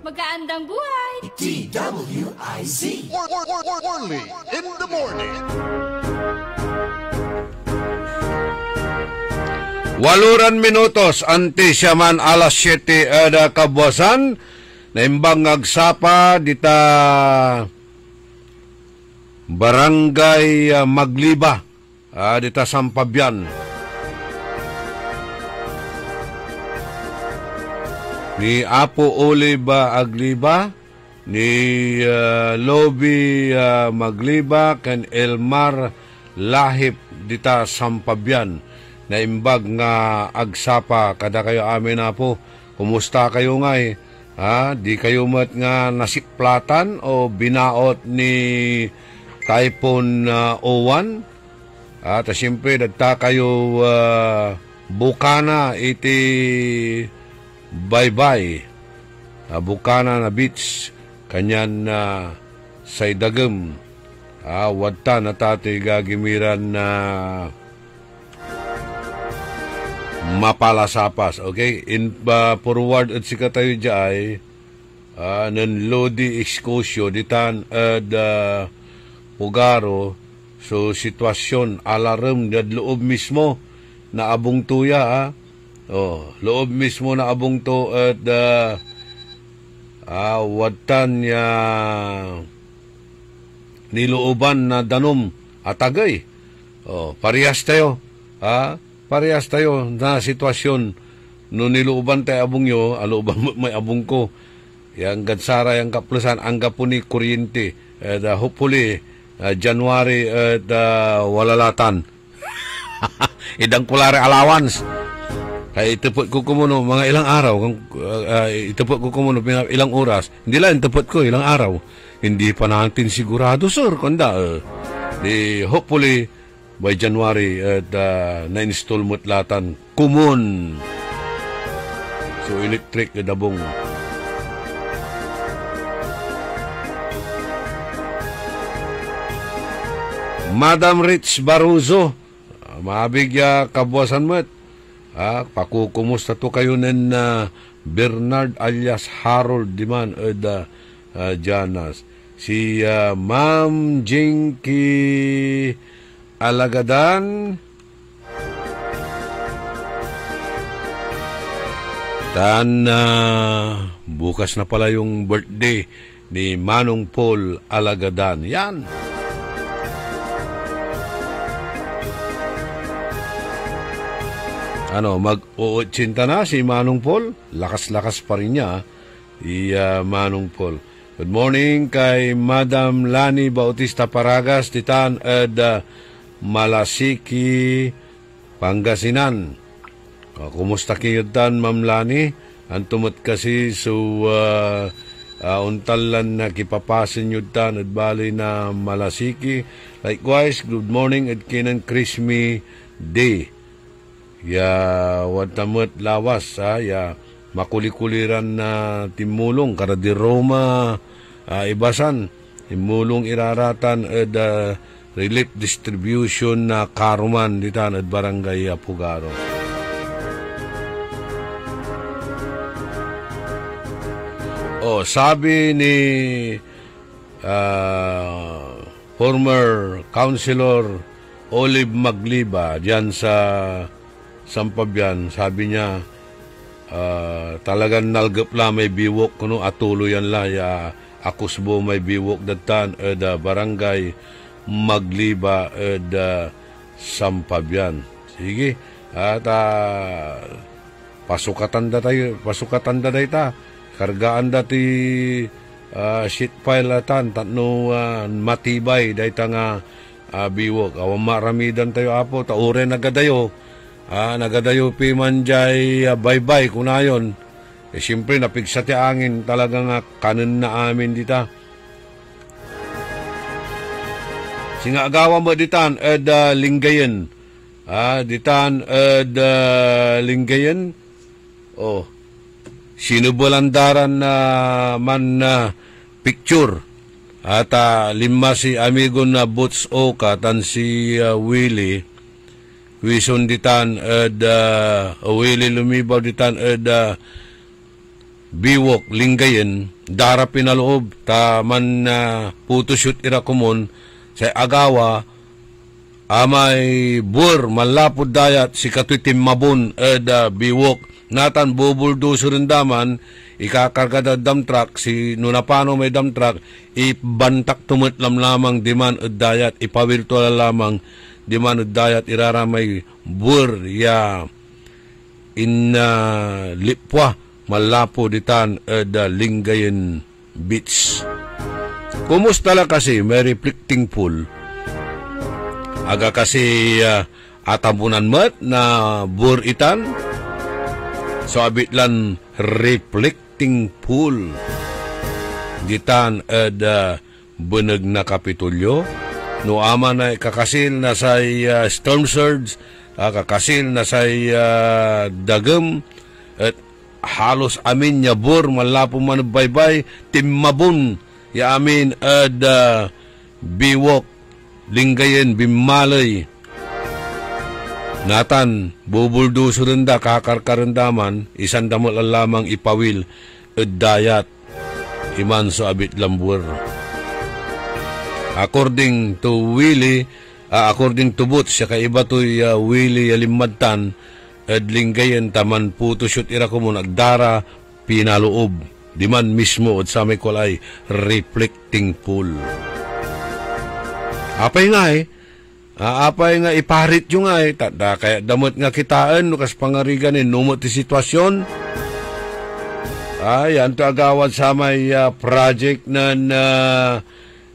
Magandang buhay! DWIZ. Only in the morning. Waluran minutos ante siya man alas 7 ada kabuasan naimbang agsapa dita Barangay Magliba dita Sampabian. Ni Apo Oliva Agliba, ni Lobby Magliba, kan Elmar Lahip dita Sampabian. Naimbag nga agsapa kada kayo amin na po. Kumusta kayo nga Di kayo mat nga nasiplatan o binaot ni Typhoon O1? At siyempre, dagta kayo Bukana iti Baybay. Bukana na beach kanyan say dagem. Wadta na tati gagimiran na mapalasapas. Okay? In forward at sika tayo dyan nan lodi ekskusyo ditan Pugaro. So sitwasyon alarm dad loob mismo na abong tuya. Loob mismo na abong to at wadtan ya nilooban na danom atagay. Parehas tayo. Parehas tayo na sitwasyon no nilooban tayo abong yo, alooban may abong ko. Yang gansara yang kaplusan ang gapuni kuryente. Hopefully January at walalatan. Idang kulare allowance. Kaya itapot ko kumuno mga ilang araw. Itapot ko kumuno ilang oras. Hindi lang itapot ko ilang araw. Hindi pa natin sigurado, sir. Kanda. Hopefully by January at na-install mo't latan. Kumun. So electric dabong. Madam Rich Baruzo, mabigya kabuasan mo't. Pakukumusta to kayo nen Bernard alias Harold Diman Janas. Si Ma'am Jinky Alagadan. Bukas na pala yung birthday ni Manong Paul Alagadan. Yan. Mag-80 na si Manong Paul. Lakas-lakas pa rin niya. Manong Paul. Good morning kay Madam Lani Bautista Paragas, Titan at Malasiki, Pangasinan. Kumusta kayo tan, Ma'am Lani? Antumot kasi so untalan na kipapasin yun tan at bali na Malasiki. Likewise, good morning at kinan Christmas Day. Watamot lawas makulikuliran na timulong kada di Roma ibasan timulong iraratan at relief distribution na karuman ditan at barangay Pugaro. Sabi ni former councilor Olive Magliba diyan sa Sampabian, sabi niya talagang nalgap la may biwok kuno atuloyan la akusbo may biwok datan barangay Magliba Sampabian. Sige at pasukatan da ta kargaan dati sheet pile atan tatno matibay dayta nga biwok awang maramidan tayo apo taure nagadayo. Nagadayo pi man jay bye-bye kunayon. Siyempre napigsa ti angin talagang kanan na amin dita. Singaagawa mo ditan Lingayen. Ditan Lingayen. Sinubulandaran na man picture. At lima si amigo na Boots Oka tan si Willie. Wison ditan Willie lumibaw ditan biwok Lingayen dara pinaloob ta man photoshoot ira kumon sa agawa amay bur malapod dayat si katuitim mabon biwok natan bubuldoso rin daman ikakarga da dump truck si nunapano may dump truck ibantak tumut lamang diman dayat ipawirtual lamang di man dayat iraramay bur lipwa malapo ditan Lingayen Beach. Kumusta la kasi may reflecting pool. Aga kasi atabunan mat na bur itan. So abitlan reflecting pool. Ditan beneg na Kapitolyo. No ama na kakasil na sa storm surge, kakasil na sa dagem, at halos amin nyabor malapo man baybay timmabon ya amin ad biwok linggayen bimalay natan bubulduso rin da kakarkarandaman isan damol lamang ipawil ad dayat iman so abit lambur. According to Willie, according to Boots, siya kaiba to'y Willie Limadtan, at linggayen taman puto shoot ira ko mo nagdara pinaloob. Di man mismo at sa may kulay reflecting pool. Apay nga iparit yung nga kaya damot nga kitaan, nukas pangariganin, numot ti sitwasyon. Yan to agawad sa may project na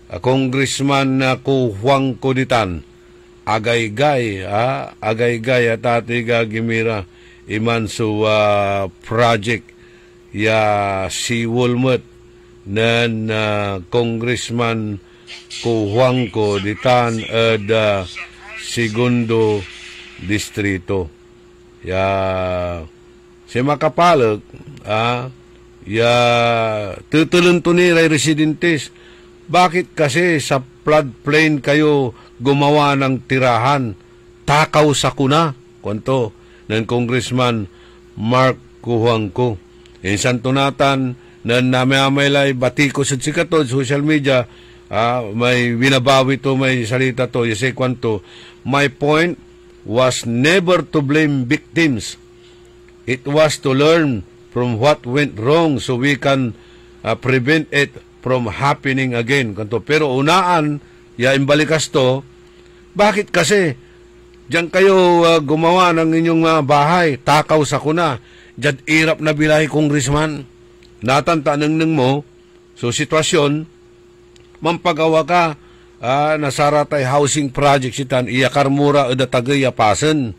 Congressman Kuhuang Kuditan agaygay at atiga gimira iman so project ya si Wolmut nan Congressman Kuhuang Kuditan at segundo distrito ya si makapalag ya tutulun to ni residentes. Bakit kasi sa floodplain kayo gumawa ng tirahan? Takaw sa kuna. Kunto ng Congressman Mark Kuhuangco. Insan tunatan na namayamalay batiko sa sikatod, social media, may binabawi to, may salita to, yase kwanto. My point was never to blame victims. It was to learn from what went wrong so we can prevent it from happening again. Kanto. Pero unaan, ya imbalikas to, bakit kasi diyan kayo gumawa ng inyong bahay, takaw sa kuna, diyan irap na bilahi congressman, natantanang mo, so sitwasyon, mampagawa ka, nasaratay housing project sitan, iyakar mura ada tagay yapasen.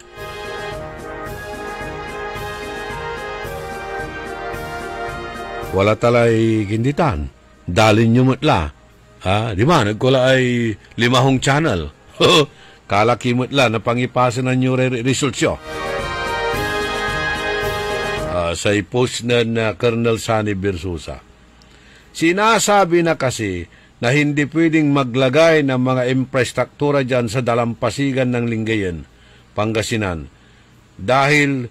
Wala talay ginditan. Dalin nyo mutla. Di ba? Nagkula ay 5 channel. Kalaki mutla na pangipasan na nyo resultsyo. Sa post na Colonel Sani Bersusa. Sinasabi na kasi na hindi pwedeng maglagay ng mga infrastruktura dyan sa dalampasigan ng Lingayen, Pangasinan. Dahil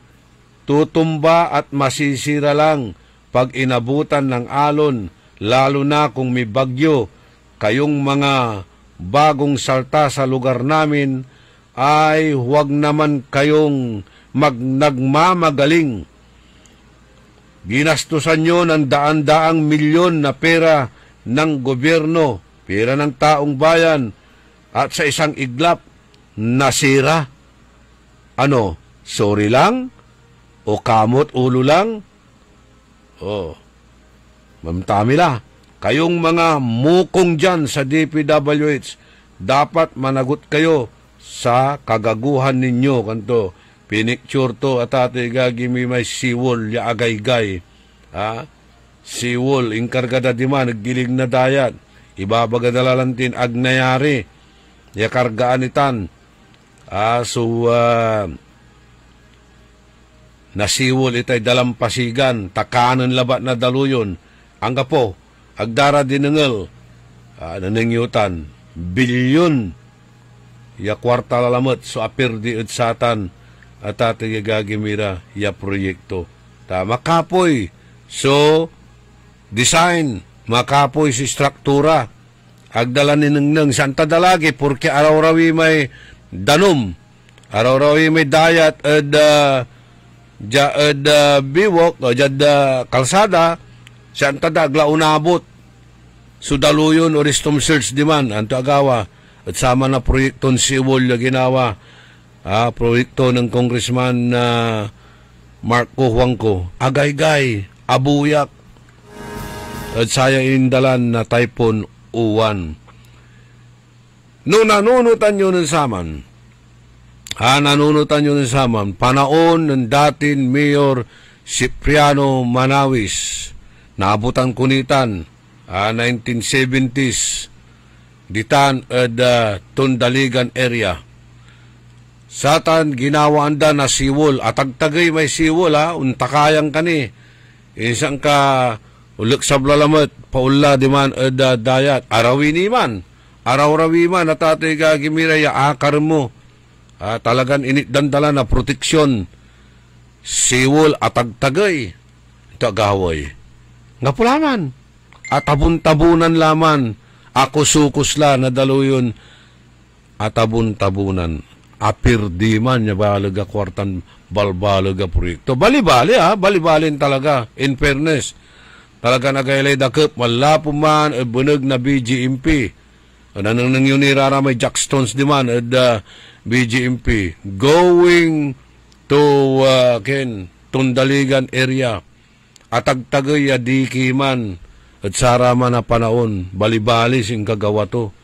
tutumba at masisira lang pag inabutan ng alon, lalo na kung may bagyo. Kayong mga bagong salta sa lugar namin ay huwag naman kayong nagmamagaling. Ginastusan nyo ng daan-daang milyon na pera ng gobyerno, pera ng taong bayan, at sa isang iglap, nasira. Ano, sorry lang? O kamot ulo lang? Mamtamila, kayong mga mukong dyan sa DPWH, dapat managot kayo sa kagaguhan ninyo. Kanto, pinicture to at ate gagimi may siwol ya agaygay. Siwol, inkargada di man, naggilig na dayat. Ibabagadalalantin agnayari. Ya kargaan itan. Nasiwol itay dalampasigan, takanan labat na daluyon. Ang gapo, agdara dinengel, nanengyutan, bilyon, ya kwarta lalamot, so apir di utsatan, at ati gagimira, ya proyekto. Makapoy, so, design, makapoy si struktura, agdala ninengneng, santa dalagi, porque araw-rawi may danom, araw-rawi may dayat, biwok, kalsada, saan tadagla unabot. Sudaluyon o ristom search di man, anto agawa, at sama na proyekton siwol na ginawa, proyekto ng Congressman Mark Kuhuangco, agaygay, abuyak, at saya indalan na Typhoon Uwan. No nanunutan nyo ng saman, nanunutan nyo ng saman, panaon ng dating Mayor Cipriano Manawis, naabutan kunitan, 1970s, ditan Tundaligan area. Satan ginawaan da na siwol at agtagay may siwol untakayang kani isang ka ulik sa blalamat paula di man dayat arawini man araw-rawi man at ato'y gagimira ya akar mo talagan initdandala na proteksyon siwol at agtagay ito agaway nga pulaman at tabun-tabunan laman ako sukusla na daluyon at tabun-tabunan apirdi man niya balaga kwartan balbalaga proyekto. Bali-bali bali-balin talaga. In fairness, talaga nagaylay dakip, wala po man bunag na BGMP. Nanang yun nirara may Jackstones di man at BGMP. Going to Tundaligan area. Atagtagay adiki man at saraman na panahon. Bali-bali sing kagawa to.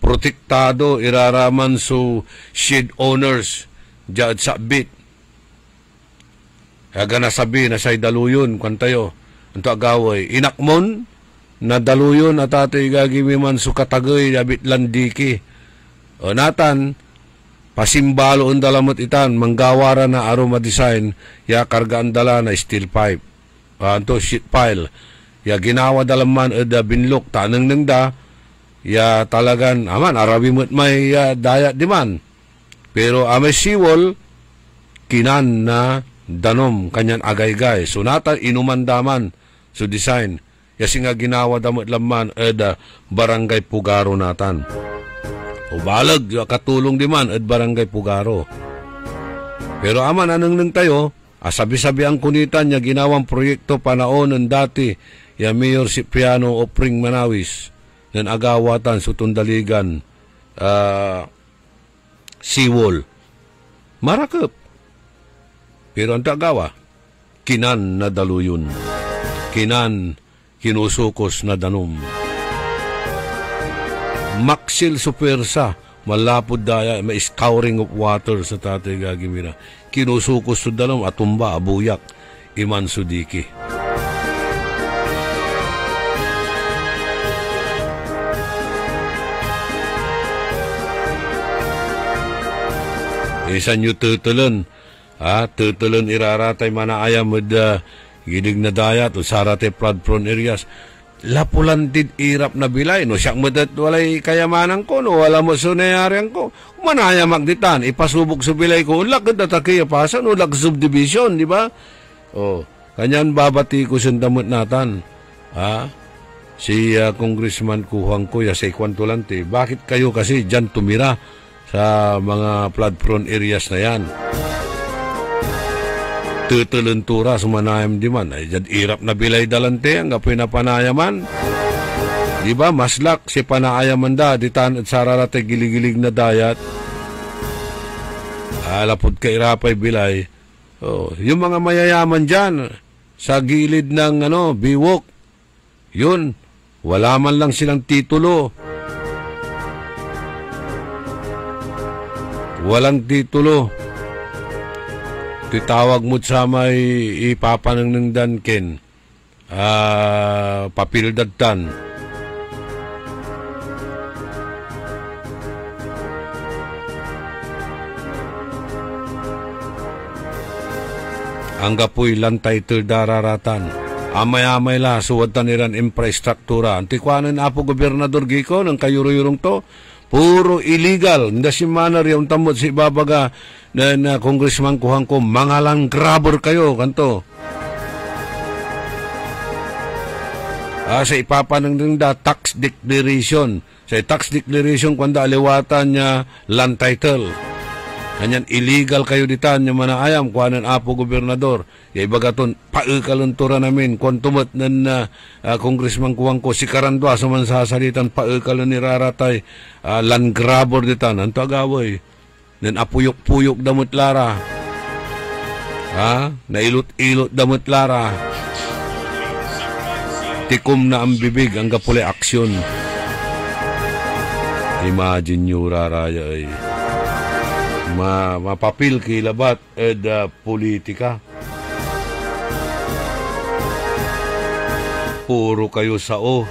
Protektado iraraman so shed owners diyan sa bit. Aga nasabi na say daluyon kantayo. Anto agaway inakmon na daluyon at ato'y gagimi man so katagay abit landiki. O natan pasimbalo ang dalamot itan manggawara na aroma design ya kargaan dala na steel pipe. Anto sheet pile. Ya ginawa dalaman ada binlok tanang nang da ya talagan aman arabi mo't may dayat di man pero amay siwol kinan na danom kanyan agay-gay sunata inuman daman so design ya singa ginawa damot laman barangay Pugaro natan o balag katulong di man barangay Pugaro pero aman anang nang tayo sabi-sabi ang kunitan niya ginawang proyekto panaon ng dati ya Mayor Cipriano Opring Manawis ng agawatan sa Tundaligan siwol. Marakap. Pero ang tagawa, kinan na daluyon. Kinan kinusukos na danom. Maksil supersa, malapod daya, may scouring of water sa tatay gagimira. Kinusukos sa danom, atumba, abuyak, iman sudiki. Isan nyo tutulan. Tutulan iraratay manaayam with gidig na dayat o sarate flood-prone areas. Lapulantid irap na bilay. No, siyak madat walay kayamanan ko. No, wala mo sunayarian ko. Manayam magditan. Ipasubok sa bilay ko. Ulak at atakiya pasan. Ulak subdivision, di ba? O, kanyan babati ko sundamot natan. Si Congressman Kuhang ko, ya sa Ikwantulante. Bakit kayo kasi dyan tumira sa mga flood-prone areas na yan? Tutulentura sa manayam di man. Ay, dyan irap na bilay dalante ang kapoy na panayaman. Di ba? Maslak si panayaman da. Ditan at sararate gilig-gilig na dayat. Alapod ka irapay bilay. Yung mga mayayaman dyan sa gilid ng biwok. Yun. Wala man lang silang titulo. Walang titulo. Titawag mo sa may ipapanang ng danken. Papildadtan. Ang kapoy lantay dararatan. Amay-amay la, suwatan niran infrastruktura. Antikwanan apo gobernador Giko ng kayuro-yurong to. Puro illegal. Hindi si manar yung tamot si babaga na Congressman Kuhang ko. Mangalang grabber kayo. Kanto. Sa ipapanang rin da tax declaration. Sa tax declaration kwanda aliwatan niya land title. Kanyan illegal kayo ditan yung manaayam kuhanan apo gobernador. Ya ibagaton paekaluntura namin kontumot nan Congressman Kuhang ko si Karandwa sa man sasalitan paekalun ni raratay land grabber ditan. Anto agaway. Nan apuyok-puyok damot lara. Nailot-ilot damot lara. Tikom na ang bibig ang kapuli aksyon. Imagine nyo raraya ay mapapil kilabat politika. Puro kayo sao.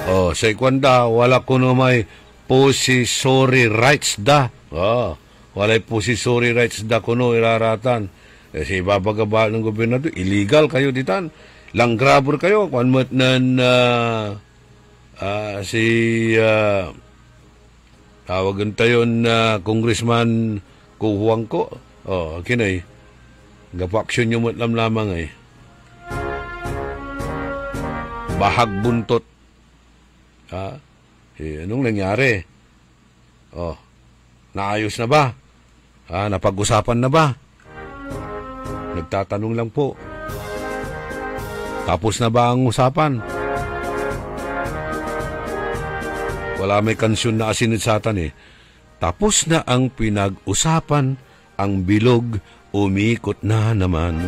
Sa ikwanda, wala ko na may possessory rights da. Walay possessory rights da kuno iraratan. Si babagaba ng gobyerno to, illegal kayo ditan. Langgrabor kayo. Kung mat nan tawagan tayo na Congressman Kuhuang ko. Kinay. Gapaksyon nyo matlam lamang ay. Bahag buntot. Anong nangyari? Naayos na ba? Napag-usapan na ba? Nagtatanong lang po. Tapos na ba ang usapan? Wala may kansyon na asinid satan eh. Tapos na ang pinag-usapan, ang bilog umikot na naman.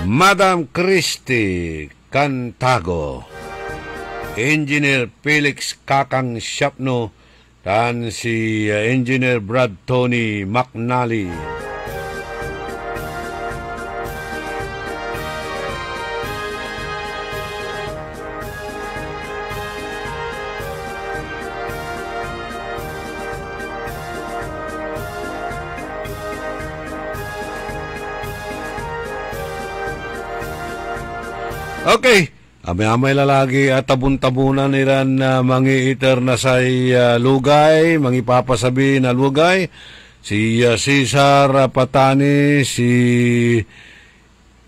Madam Christy Cantago, Engineer Felix Kakang Siapno, dan si Engineer Brad Tony McNally. Okay, amay lalagi at tabun-tabunan niran na mangiiter na say lugay, mangipapasabi na lugay. Si Cesar Patani, si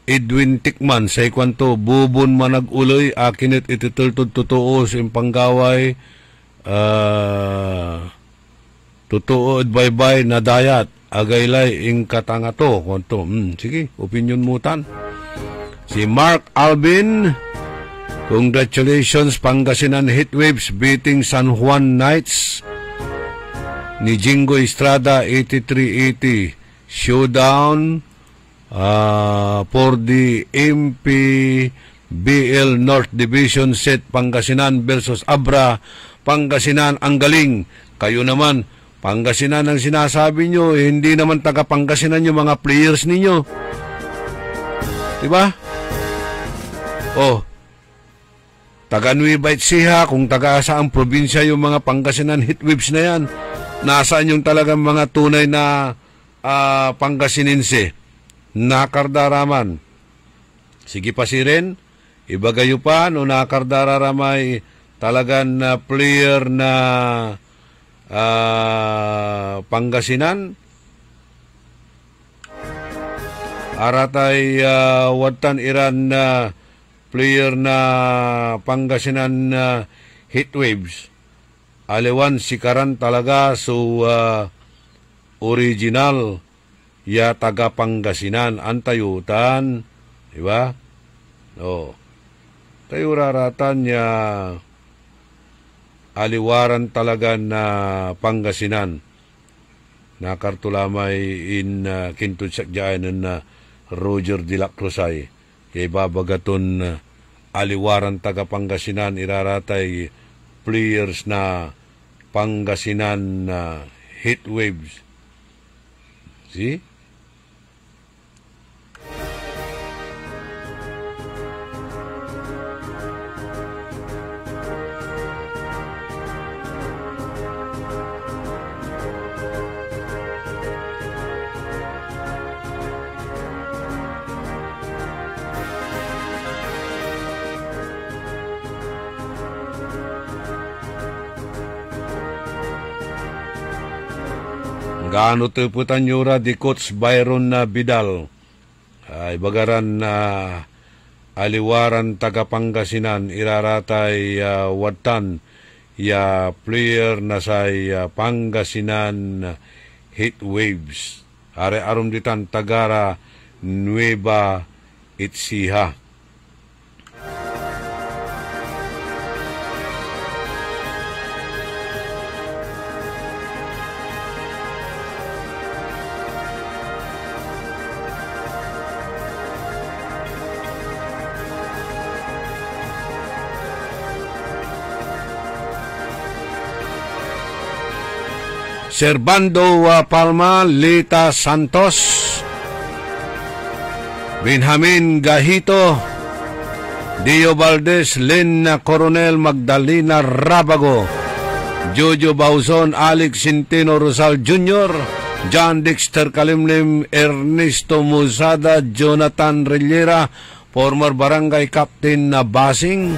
Edwin Tikman, say kwanto, bubon manag-uloy, akinit ititultod totoo sa panggaway, totoo at baybay na dayat, agaylay ing katangato, kwanto, sige, opinion mutan. Si Mark Albin, congratulations Pangasinan Heatwaves beating San Juan Knights. Ni Jingo Estrada 8380 showdown for the MPBL North Division set Pangasinan versus Abra. Pangasinan ang galing. Kayo naman, Pangasinan ang sinasabi nyo, hindi naman taga Pangasinan yung mga players ninyo. Diba? Taga Nueva Ecija, kung taga saang probinsya yung mga Pangasinan Heatwaves na yan, nasaan yung talagang mga tunay na Pangasinense, nakardararaman. Sige pa si Ren, ibagayo pa, no nakardararaman talagang player na Pangasinan, aratay watan iran na player na Pangasinan Heatwaves. Alewan sikaran talaga so original ya taga Pangasinan antayutan, di ba? Tayo raratan ya aliwaran talaga na Pangasinan. Nakartulamay in kintunsakjaan na Roger de la Cruzay. Kay babagaton aliwaran taga Pangasinan iraratay players na Pangasinan Heatwaves. See? Gaano tuputan yura di Coach Byron na Vidal. Ay bagaran na aliwaran taga Pangasinan iraratay watan ya player na say Pangasinan Heatwaves. Are-arom ditan tagara Nueva Ecija. Servando Palma, Lita Santos, Benjamin Gahito, Dio Valdez, Len Coronel, Magdalena Rabago, Jojo Bauzon, Alex Centeno Rosal Jr., John Dexter Kalimlim, Ernesto Musada, Jonathan Rillera, former barangay captain na Basing,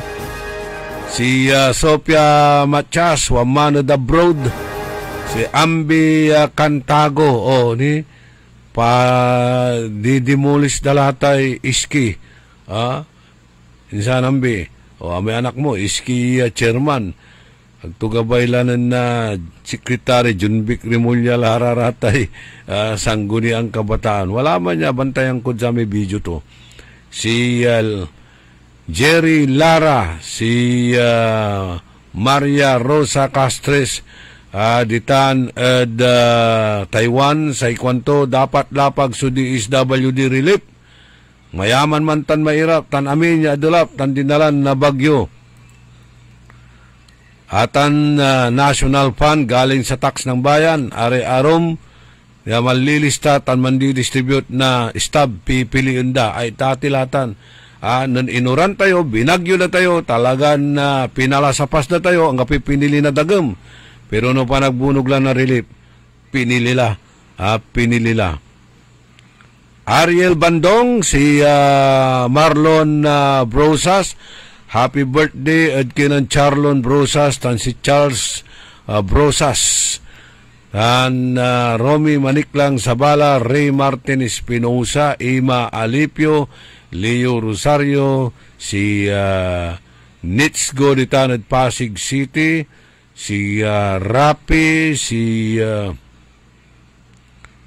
si Sophia Machas, Wamano Dabrod, si Ambi Cantago, ni didimulis dalatay iski. Insan Ambi, may anak mo, iski chairman. Agtugabaylanan na Secretary Junbik Rimulya Lararatay, sangguni ang kabataan. Wala man niya, bantayan ko sa may video to. Si Jerry Lara, si Maria Rosa Castres, ditan Taiwan sa ikwanto dapat lapag sa DSWD relief. Mayaman man tan mairap, tan amin niya adulap, tan dinalan na bagyo. Atan National Fund galing sa tax ng bayan, are-arom, ya malilista tan mandidistribute na stab pipiliin da ay tatilatan. Nun inuran tayo, binagyo na tayo, talagan na pinalasapas na tayo, ang pinili na dagam. Pero no pa nagbunog lang na relief, pinilila. Ariel Bandong, si Marlon Brosas, happy birthday at kinan Charlon Brosas, tan si Charles Brosas. Tan Romy Maniklang Sabala, Ray Martin Espinosa, Ima Alipio, Leo Rosario, si Nitzgo di Tanad Pasig City, si Rapi, si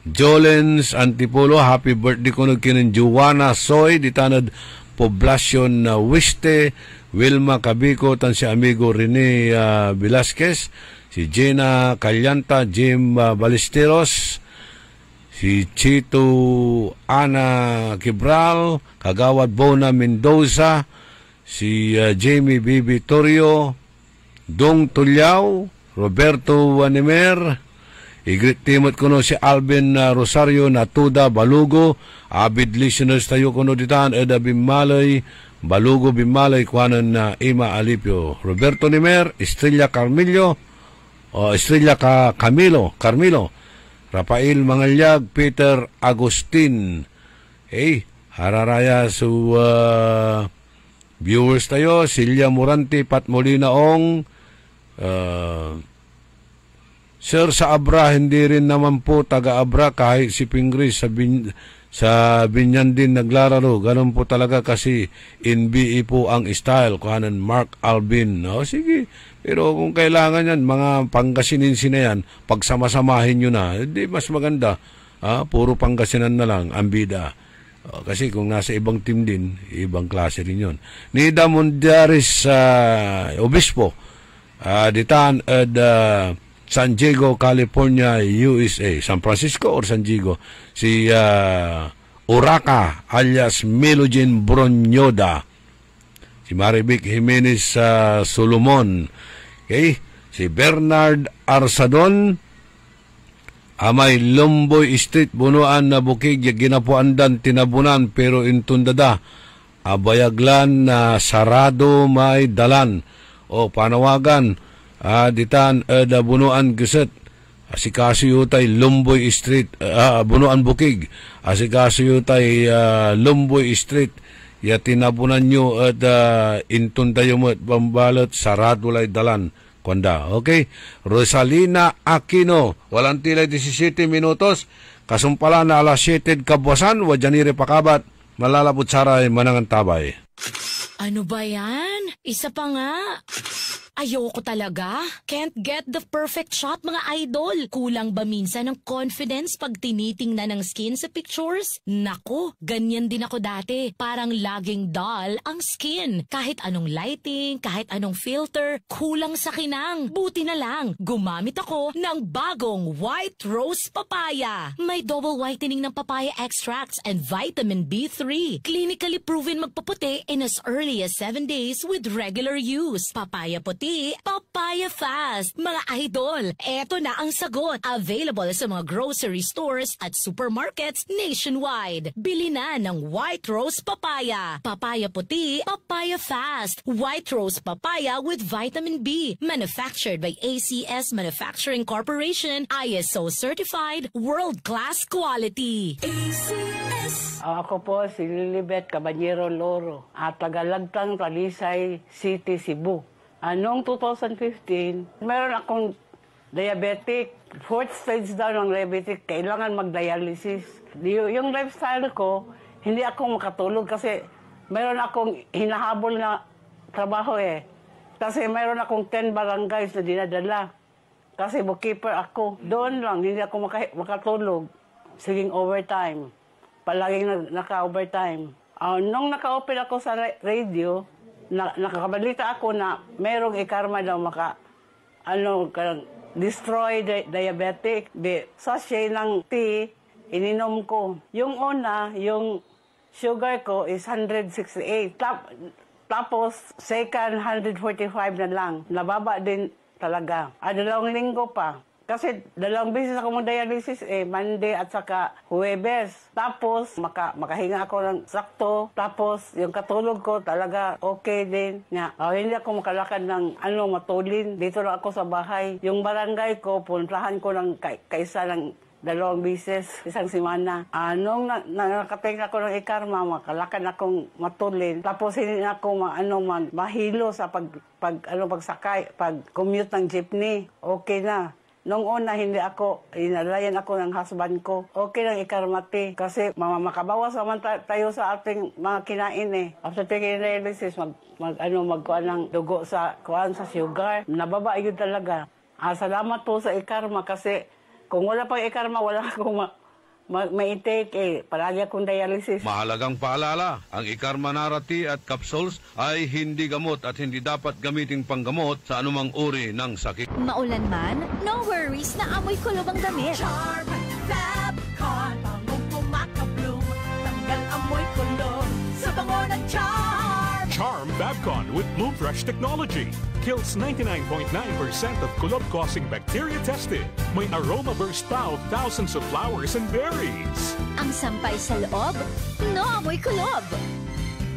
Jolens Antipolo, happy birthday ko nagkinan Juana Soy, di Tanad Poblacion Wiste, Wilma Cabico, tan si amigo Rene Velasquez, si Jenna Calyanta, Jim Balesteros, si Chito Ana Quibral, Kagawad Bona Mendoza, si Jamie Bibi Torrio, Dong Tulyao, Roberto Wanimer, igritimot ko no si Alvin Rosario Natuda Balugo, avid listeners tayo ko no ditan, Eda Bimalay, Balugo Bimalay, kuhanan na Ima Alipio, Roberto Nimer, Estrella Carmilo, Carmilo, Rafael Mangalyag, Peter Agustin. Hararaya su viewers tayo, Silya Morante, Pat Molina Ong, Sir sa Abra, hindi rin naman po taga-Abra, kahit si Pingris sa Binyan din naglararo. Ganun po talaga kasi NBA po ang style. Kuhanan Mark Albin. Sige. Pero kung kailangan yan, mga Pangasinense na yan, pagsamasamahin nyo na, hindi mas maganda. Puro Pangasinan na lang, ang bida. Kasi kung nasa ibang team din, ibang klase rin yun. Nida Mundiaris Obispo, ditaan San Diego, California, USA. San Francisco or San Diego? Si Uraka alias Melogene Bronyoda. Si Marivic Jimenez Solomon. Okay? Si Bernard Arsadon, Amay Lomboy Street, Bunuan na Bukig, ginapuandan, tinabunan, pero intundada. Abayaglan na sarado may dalan. O panawagan, ditan da Bunuan Geset, asikaso yutay Lomboy Street, Bunuan Bukig, asikaso yutay Lomboy Street, ya tinabunan nyo at intundayo mo at bambalot, sarado lay dalan. Konda, okay? Rosalina Aquino, walang tilay 17 minutos, kasumpala na alas 7 kabwasan, wajanire pakabat, malalabot saray manangan tabay. Ano ba yan? Isa pa nga. Ayoko talaga. Can't get the perfect shot, mga idol. Kulang ba minsan ng confidence pag tinitingnan ng skin sa pictures? Nako, ganyan din ako dati. Parang laging dull ang skin. Kahit anong lighting, kahit anong filter, kulang sa kinang. Buti na lang, gumamit ako ng bagong White Rose Papaya. May double whitening ng papaya extracts and vitamin B3. Clinically proven magpaputi in as early as 7 days with regular use. Papaya puti, puti, papaya fast. Mga idol, eto na ang sagot. Available sa mga grocery stores at supermarkets nationwide. Bili na ng White Rose Papaya. Papaya puti, papaya fast. White Rose Papaya with vitamin B. Manufactured by ACS Manufacturing Corporation. ISO certified, world-class quality. ACS. Ako po si Lilibet Caballero Loro at tagalagtang Talisay City, Cebu. Noong 2015, meron akong diabetic. 4th stage daw ng diabetic, kailangan mag-dialysis. Yung lifestyle ko, hindi ako makatulog kasi meron akong hinahabol na trabaho Kasi meron akong 10 barangays na dinadala. Kasi bookkeeper ako. Doon lang, hindi ako makatulog. Siging overtime. Palaging naka-overtime. Nung naka-open ako sa radio, nakakabalita ako na merong ikarma daw destroy diabetic. Sachet ng tea, ininom ko. Yung una, yung sugar ko is 168. Tapos, second, 145 na lang. Nababa din talaga. 2 linggo pa. Kasi 2 beses ako mag-dialysis Monday at saka Huwebes. Tapos, makahinga ako ng sakto. Tapos, yung katulog ko talaga okay din. Hindi ako makalakad ng matulin. Dito lang ako sa bahay. Yung barangay ko, puntahan ko ng kaisa ng 2 beses, isang semana. Nung nakating ako ng ikarma, makalakad akong matulin. Tapos hindi na ako mahilo sa pagsakay, pag-commute ng jeepney. Okay na. Nung una, inalayan ako ng husband ko. Okay lang ikarmati. Kasi makabawas naman tayo sa ating mga kinain After taking dialysis, magkuhan ng dugo sa sugar. Nababa yun talaga. Salamat po sa ikarma kasi kung wala pang ikarma, wala akong ma-intake Palagi akong dialysis. Mahalagang paalala, ang Ikarma Narati at capsules ay hindi gamot at hindi dapat gamiting panggamot sa anumang uri ng sakit. Maulan man, no worries na amoy kulob ang damit. Charm Fabcon, bangong kumaka-bloom, tanggal amoy kulob sa bango ng Charm. Charm Fabcon with Bloom Fresh technology kills 99.9% of kulob-causing bacteria tested. May aroma burst pa of thousands of flowers and berries. Ang sampay sa loob, no amoy kulob.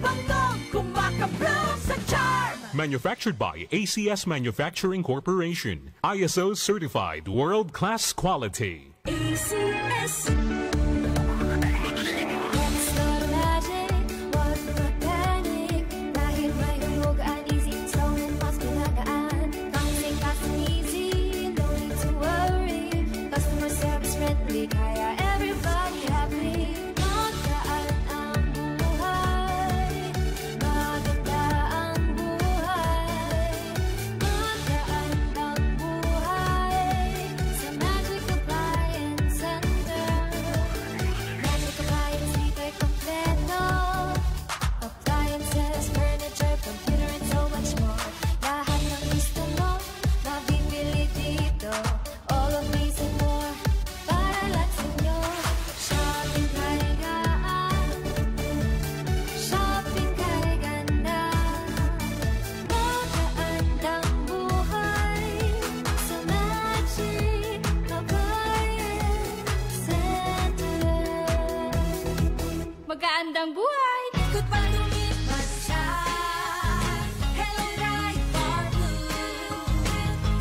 Bangong kumaka-bloom sa Charm. Manufactured by ACS Manufacturing Corporation. ISO certified, world-class quality. ACS. Magandang buhay! Ikot pa lumipas siya. Hello, Ride Bar Blue.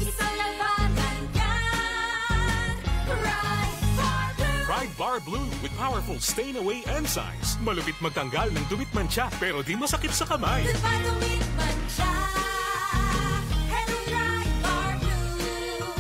Isang labanan yan. Ride Bar Blue. Ride Bar Blue with powerful stain-away enzymes. Malupit magtanggal ng dumit mancha pero di masakit sa kamay. Ikot pa lumipas siya. Hello, Ride Bar Blue.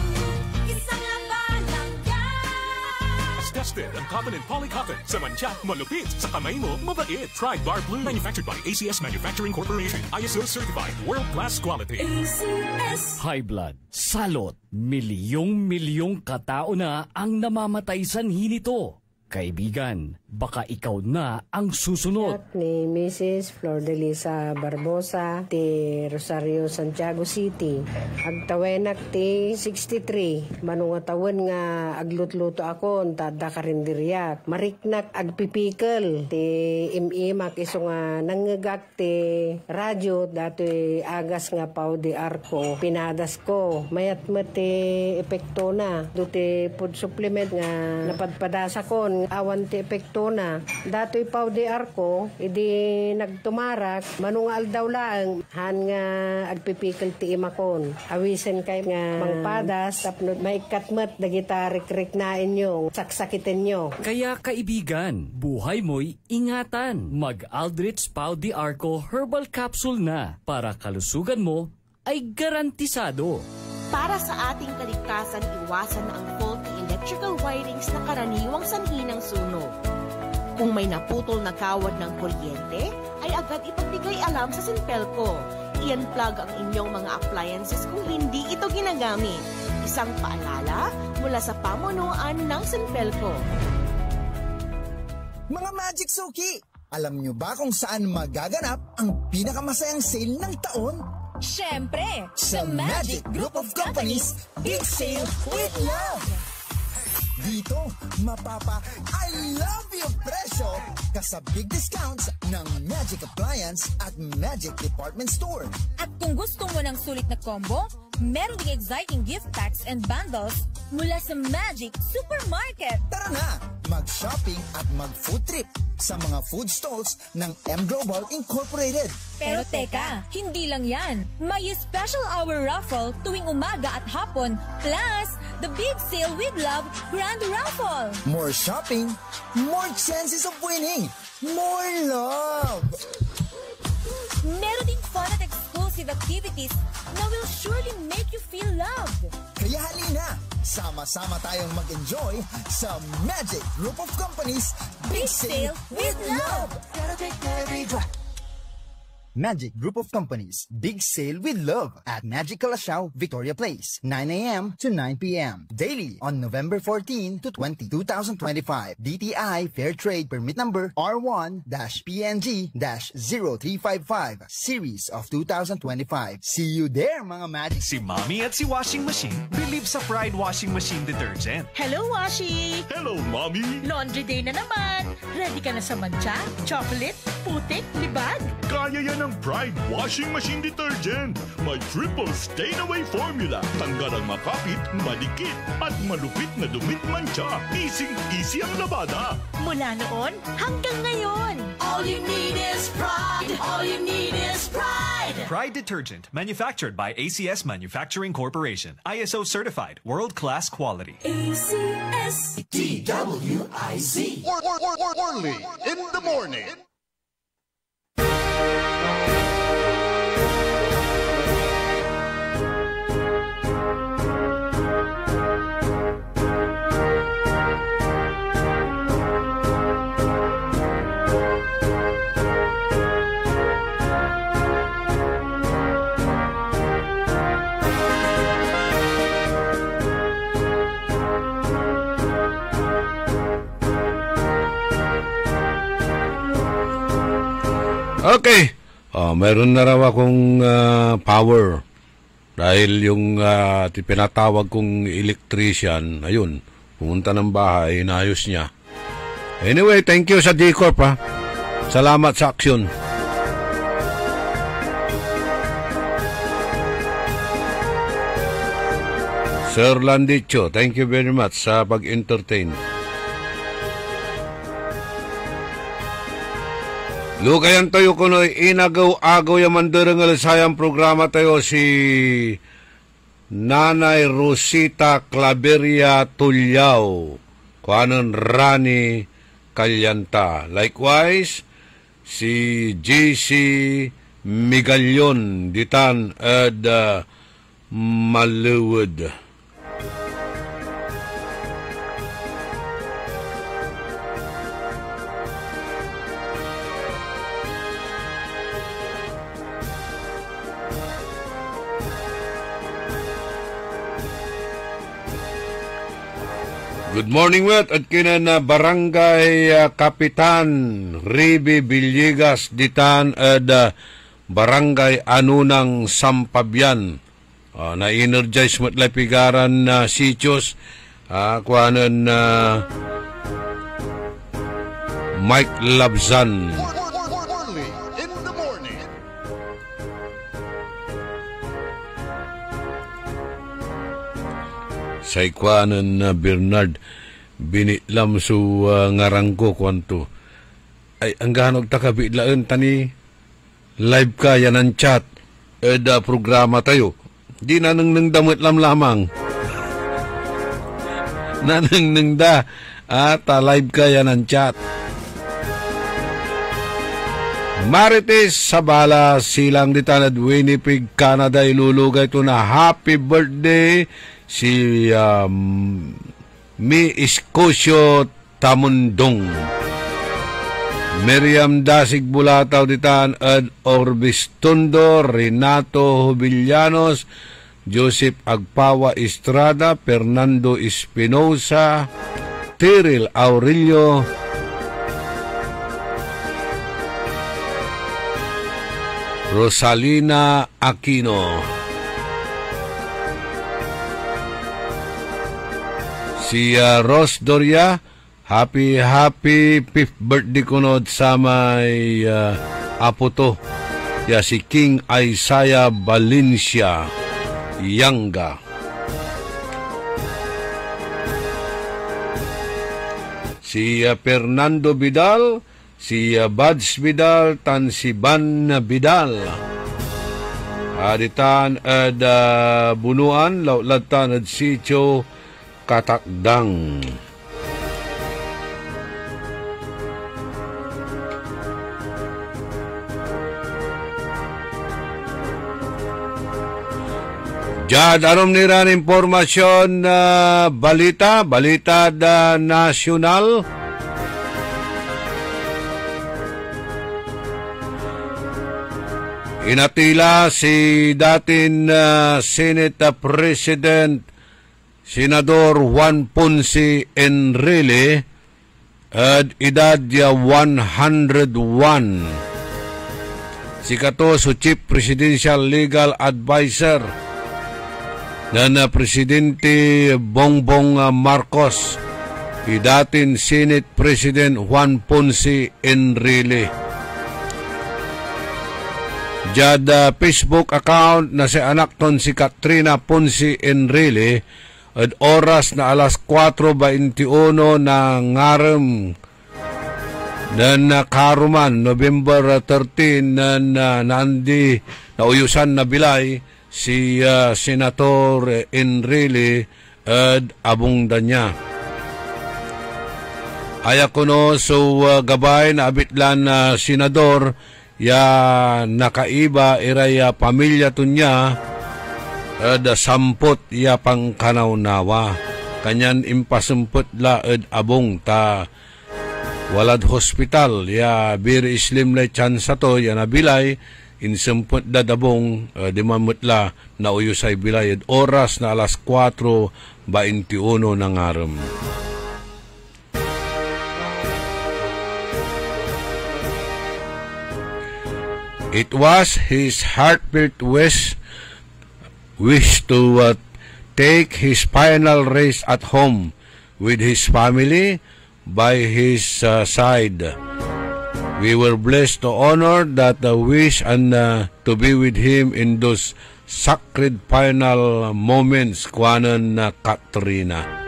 Isang labanan yan. As tested ang cotton and polycotton. Sa mancha, malupit. Sa kamay mo, mabait. Ride Bar Blue. Manufactured by ACS Manufacturing Corporation. ISO certified. World-class quality. ACS. High blood, salot, milyong katao na ang namamatay sanhi nito. Kaibigan, baka ikaw na ang susunod. Ni Mrs. Flordelisa Barbosa, ti Rosario, Santiago City. Agtawenak ti 63. Manungatawan nga aglutluto ako, tada karindiriyak. Mariknak agpipikal, ti imimak iso nga nangagak ti radyo, dato'y agas nga pao di arko. Pinadas ko, mayat ti epekto na. Duti food supplement nga napadpadasa ko, awan ti epekto na. Dato'y pao di arko, idi nagtumarak, manungal daw lang, han nga agpipikal ti imakon. Awisen kay nga mangpadas, tapno maikatmat, dagita rik-rik na inyo, saksakitin nyo. Kaya kaibigan, buhay mo'y ingatan. Mag-Aldrich Pau di Arco Herbal Capsule na para kalusugan mo ay garantisado. Para sa ating kaligtasan, iwasan na ang faulty electrical wirings na karaniwang sanhi ng sunog. Kung may naputol na kawad ng kuryente, ay agad ipagbigay alam sa Sinpelco. I-unplug ang inyong mga appliances kung hindi ito ginagamit. Isang paalala mula sa pamunuan ng Sinpelco. Mga Magic Suki, alam nyo ba kung saan magaganap ang pinakamasayang sale ng taon? Siyempre, Sa Magic Group of Companies, Big Sale with Love! Dito, mapapa I love you presyo kasabig discounts ng Magic Appliance at Magic Department Store. At kung gusto mo ng sulit na combo, meron ding exciting gift packs and bundles mula sa Magic Supermarket. Tara na, mag-shopping at mag-food trip sa mga food stalls ng M Global Incorporated. Pero teka, hindi lang yan. May special hour raffle tuwing umaga at hapon, plus the Big Sale with Love Grand Raffle. More shopping, more chances of winning, more love! Meron ding fun at exclusive activities na will surely make you feel loved. Kaya halina, sama-sama tayong mag-enjoy sa Magic Group of Companies Big Sale with Love! Magic Group of Companies Big Sale with Love at Magic Calasiao, Victoria Place, 9 a.m. to 9 p.m. Daily on November 14 to 20, 2025. DTI Fair Trade Permit Number R1-PNG-0355 Series of 2025. See you there, mga Magic. Si Mommy at si Washing Machine believe sa Pride Washing Machine Detergent. Hello, Washi! Hello, Mommy! Laundry day na naman. Ready ka na sa mancha, chocolate, putik, libag? Kaya yan ang Pride Washing Machine Detergent. May triple stain-away formula. Tanggal ang makapit, madikit, at malupit na dumit mancha. Easy ang labada. Mula noon hanggang ngayon. All you need is pride. All you need is pride. Pride Detergent, manufactured by ACS Manufacturing Corporation. ISO certified, world-class quality. ACS DWIZ. Orly in the morning. Okay. Meron na raw akong power. Dahil yung pinatawag kong electrician, ayun, pumunta ng bahay, inayos niya. Anyway, thank you sa D-Corp, ha. Salamat sa aksyon. Sir Landicho, thank you very much sa pag-entertain. Lukayan tayo kuno'y inagaw-agaw yaman dereng sayang programa tayo si Nanay Rosita Claveria Tulyao, kuanon Rani Calyanta. Likewise, si JC Migalion Ditan at Maluwod. Good morning, Wet. At kinan Barangay Kapitan Riby Villegas Ditan at Barangay Anunang Sampabyan. Na-energize mo't lapigaran na sityos. Kuhanan Mike Labzan. Sa ikwanan na Bernard binitlam su ngarangko kwanto. Ay, ang ganog takabitlaan tani live ka yan ang chat programa tayo. Di na nang damot lamang. Nanang da live ka yan ang chat. Marites Sabala silang ditanad Winnipeg, Canada ilulugay ito na happy birthday si Mi Iscosio Tamundong. Miriam Dasig Bulataw ditan Ed Orbis Tondo, Renato Hubillanos, Joseph Agpawa Estrada, Fernando Espinosa, Tyril Aurelio, Rosalina Aquino. Si Ros Doria, happy 5th birthday kunod sa may apo to. Ya si King Isaiah Valencia Yanga. Si Fernando Vidal, si Buds Vidal, tan si Ban Vidal. Aditan ad bunuan, lautlatan ad sityo Katakdang. Jad anom niran impormasyon balita da nasyonal. Inatila si datin Senate President Senador Juan Ponce Enrile at edad 101. Si kato so Chief Presidential Legal Advisor na Presidente Bongbong Marcos, dating Senate President Juan Ponce Enrile. Jada Facebook account na si anak ton si Katrina Ponce Enrile at oras na alas 4:21 na ngarem na nakaruman November 13 na nandi na uyusan na bilay si Senator Enrile at abong danya. Aya kuno so gabay na abitlan na senador ya nakaiba iraya pamilya tunya sampot ya pangkanaw nawa. Kanyan impasumpot la abong ta walad hospital ya bir islim na chance to ya nabilay insumpot da dabong di mamutla na uyusay bilay oras na alas 4:21 ng aram. It was his heartfelt wish to take his final race at home with his family by his side. We were blessed to honor that wish and to be with him in those sacred final moments, kuanan na Katrina.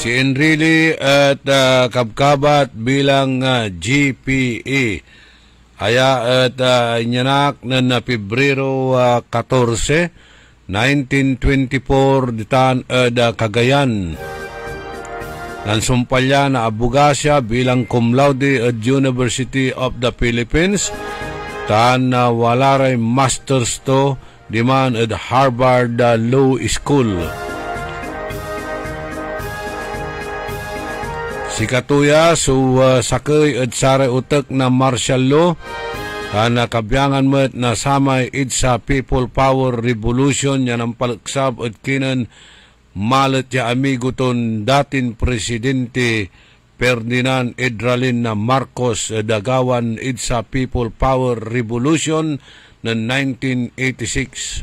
Si Enrile at kabkabat bilang GPA. Aya at inyanak na Pebrero 14, 1924 ditan Cagayan. Nansumpalya na abogasya bilang cum laude at University of the Philippines. Taan na wala rin masters to di man at Harvard Law School. Si Katuya sakay at sare utak na martial law. Nakabyangan mo na samay sa People Power Revolution yan ang palaksab at kinan malat ya amigo ton datin Presidente Ferdinand Edralin na Marcos dagawan sa People Power Revolution na 1986.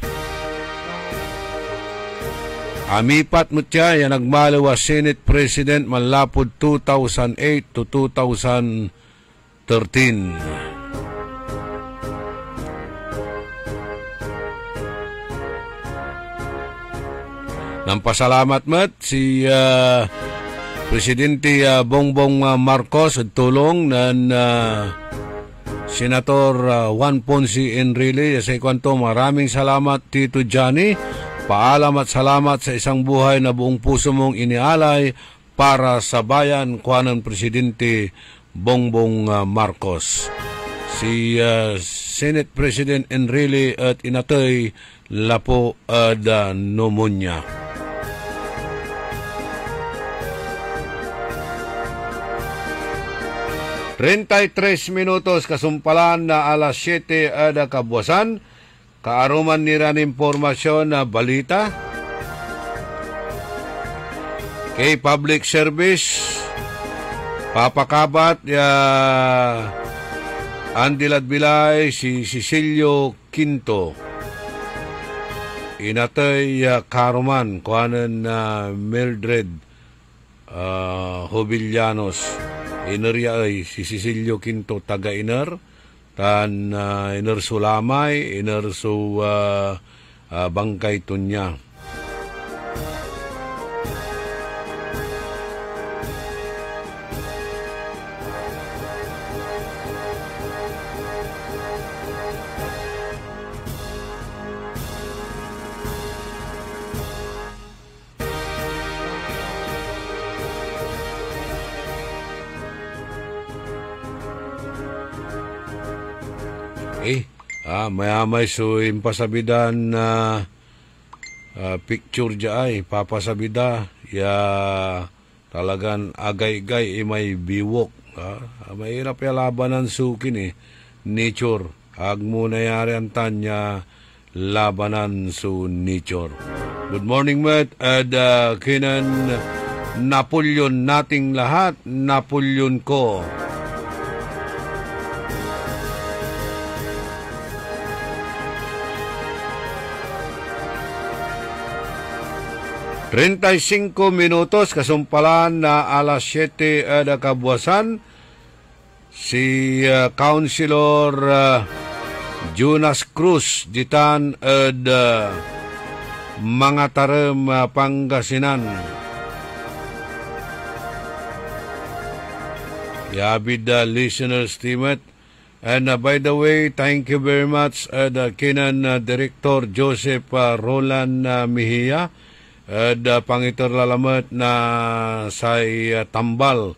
Amipat mo siya yan nagmalawa Senate President malapod 2008 to 2013. Nampasalamat mat si Presidente Bongbong Marcos at tulong ng Senator Juan Ponce Enrile. Sa ikwanto, maraming salamat Tito Johnny. Paalam at salamat sa isang buhay na buong puso mong inialay para sa bayan kuhanan Presidente Bongbong Marcos. Si Senate President Enrile at inatay lapo da pneumonia. 33 minutos kasumpalan na alas 7 ada kabuasan. Kaaruman nila ng impormasyon na balita. Kay public service, papakabat andilad bilay si Cecilio Quinto. Inatay karuman kuhanan na Mildred Hobillanos. Inerya ay si Cecilio Quinto taga-iner, tan iner sulamay, iner su bangkay tunya. Mayamay so impasabidan na picture ay papasabida ya talagan agay-gay may biwok. Mahirap ya labanan sukin nature. Ag muna yari ang tanya labanan su nature. Good morning Matt at kinan Napoleon nating lahat, Napoleon ko. Trenta'y-5 minutos kasumpalan na alas 7 ada kabuasan. Si Councilor Jonas Cruz ditan ad mga tarem Pangasinan. Yabid listeners timet. And by the way, thank you very much kinan Director Joseph Roland Mejia. Pangitor lalamat na say tambal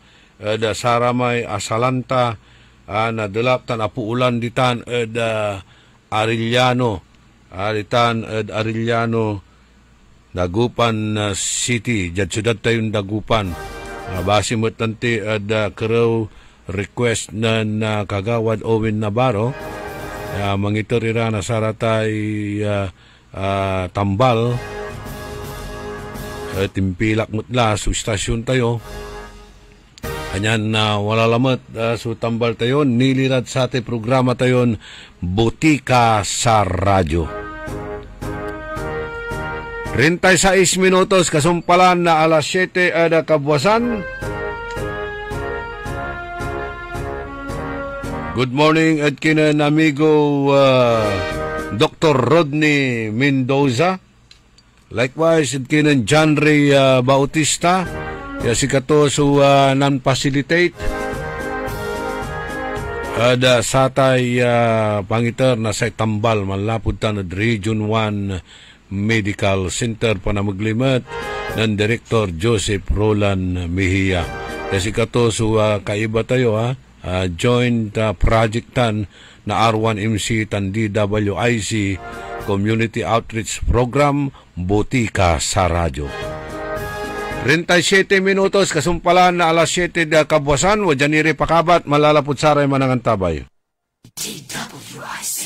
saramay asalanta na delap tan apuulan ditan Arellano Arellano Dagupan City jad sudad tayong Dagupan basi mo tanti karaw request na kagawad Owen Navarro mangitor ira na saratay tambal timpilak mutla su stasyon tayo. Anyan wala lamat su tambal tayo. Nilirad sa ating programa tayo Butika sa Radyo. 36 minutos kasumpalan na alas 7 ada kabuasan. Good morning at kinan amigo Dr. Rodney Mendoza. Likewise, kinan John Ray Bautista, si kato so non-facilitate. Ada satay pangitar na sa tambal, malapod ta na Region 1 Medical Center Panamaglimat ng Direktor Joseph Roland Mejia. Kasi kato kaiba tayo joint project tan na R1MC tan DWIC Community Outreach Program Butika sa Radyo. 37 minutos kasumpalan na alas 7 da kabuasan wa Janire Pakabat malalapod saray manangan tabay. DWIC.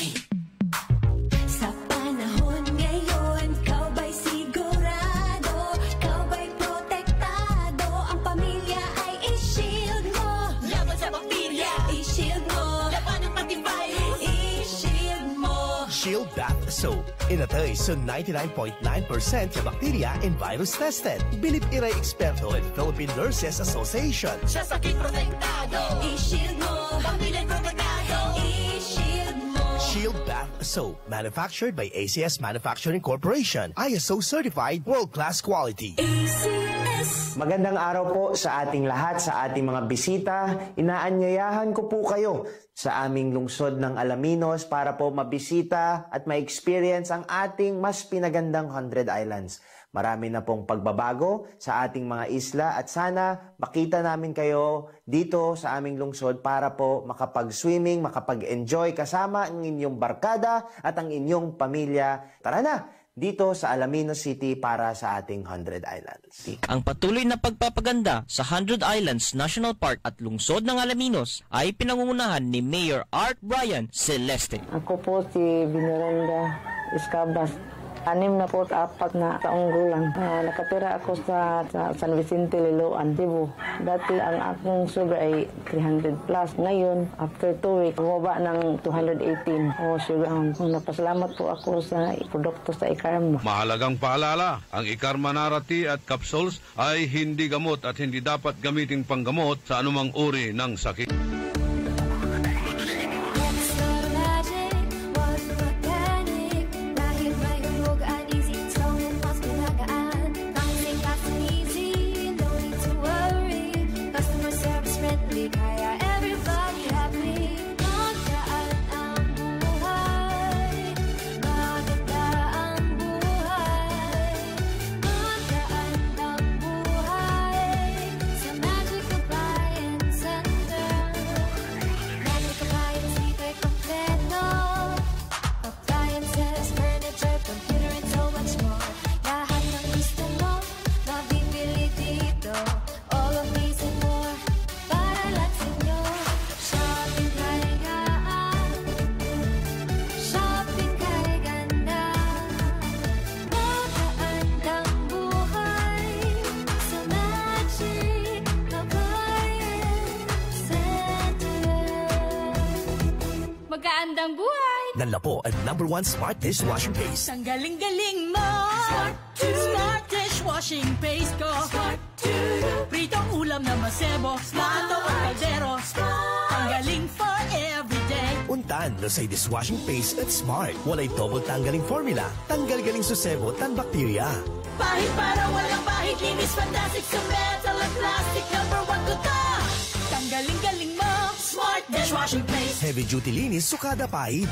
Sa panahon ngayon, kau ba'y sigurado? Kau ba'y protektado? Ang pamilya ay i-shield mo. Laban sa bakterya, i-shield mo. Laban ng antivirus, i-shield mo. Shield Bath Soap. Inatay sa 99.9% na bakterya and virus tested. Bilip iray eksperto at Philippine Nurses Association. Sa sakit protektado, i-shield mo. Pamilya protektado, i-shield mo. Shield Bath Soap. Manufactured by ACS Manufacturing Corporation. ISO certified world-class quality. ACS. Magandang araw po sa ating lahat, sa ating mga bisita. Inaanyayahan ko po kayo sa aming lungsod ng Alaminos para po mabisita at ma-experience ang ating mas pinagandang 100 Islands. Marami na pong pagbabago sa ating mga isla at sana makita namin kayo dito sa aming lungsod para po makapag-swimming, makapag-enjoy kasama ang inyong barkada at ang inyong pamilya. Tara na! Dito sa Alaminos City para sa ating 100 Islands. Ang patuloy na pagpapaganda sa 100 Islands National Park at lungsod ng Alaminos ay pinangungunahan ni Mayor Art Brian Celeste. Ako po si Vinorenda Escabas. 6 na po 4 na taong gulang. Nakatira ako sa San Vicente, Liloan, Cebu. Dati ang akong sugar ay 300 plus. Ngayon, after 2 weeks, bumaba ng 218 sugar. Napasalamat po ako sa produkto sa Ikarma. Mahalagang paalala, ang Ikarma Narati at capsules ay hindi gamot at hindi dapat gamiting panggamot sa anumang uri ng sakit. Magandang buhay! Nanla po ang #1 Smart Dishwashing Paste. Ang galing-galing mo! Smart Dishwashing Paste ko! Pritong ulam na masebo, plato at kaldero. Ang galing for everyday. Untan no say dishwashing paste at Smart. Walay double tanggaling formula. Tanggal-galing susebo tan bakterya. Pahit para walang pahit, linis fantastic sa metal at plastic. #1 ko ta! Ang galing-galing mo! Smart Dishwashing Paste. Heavy duty linis sukada pahit.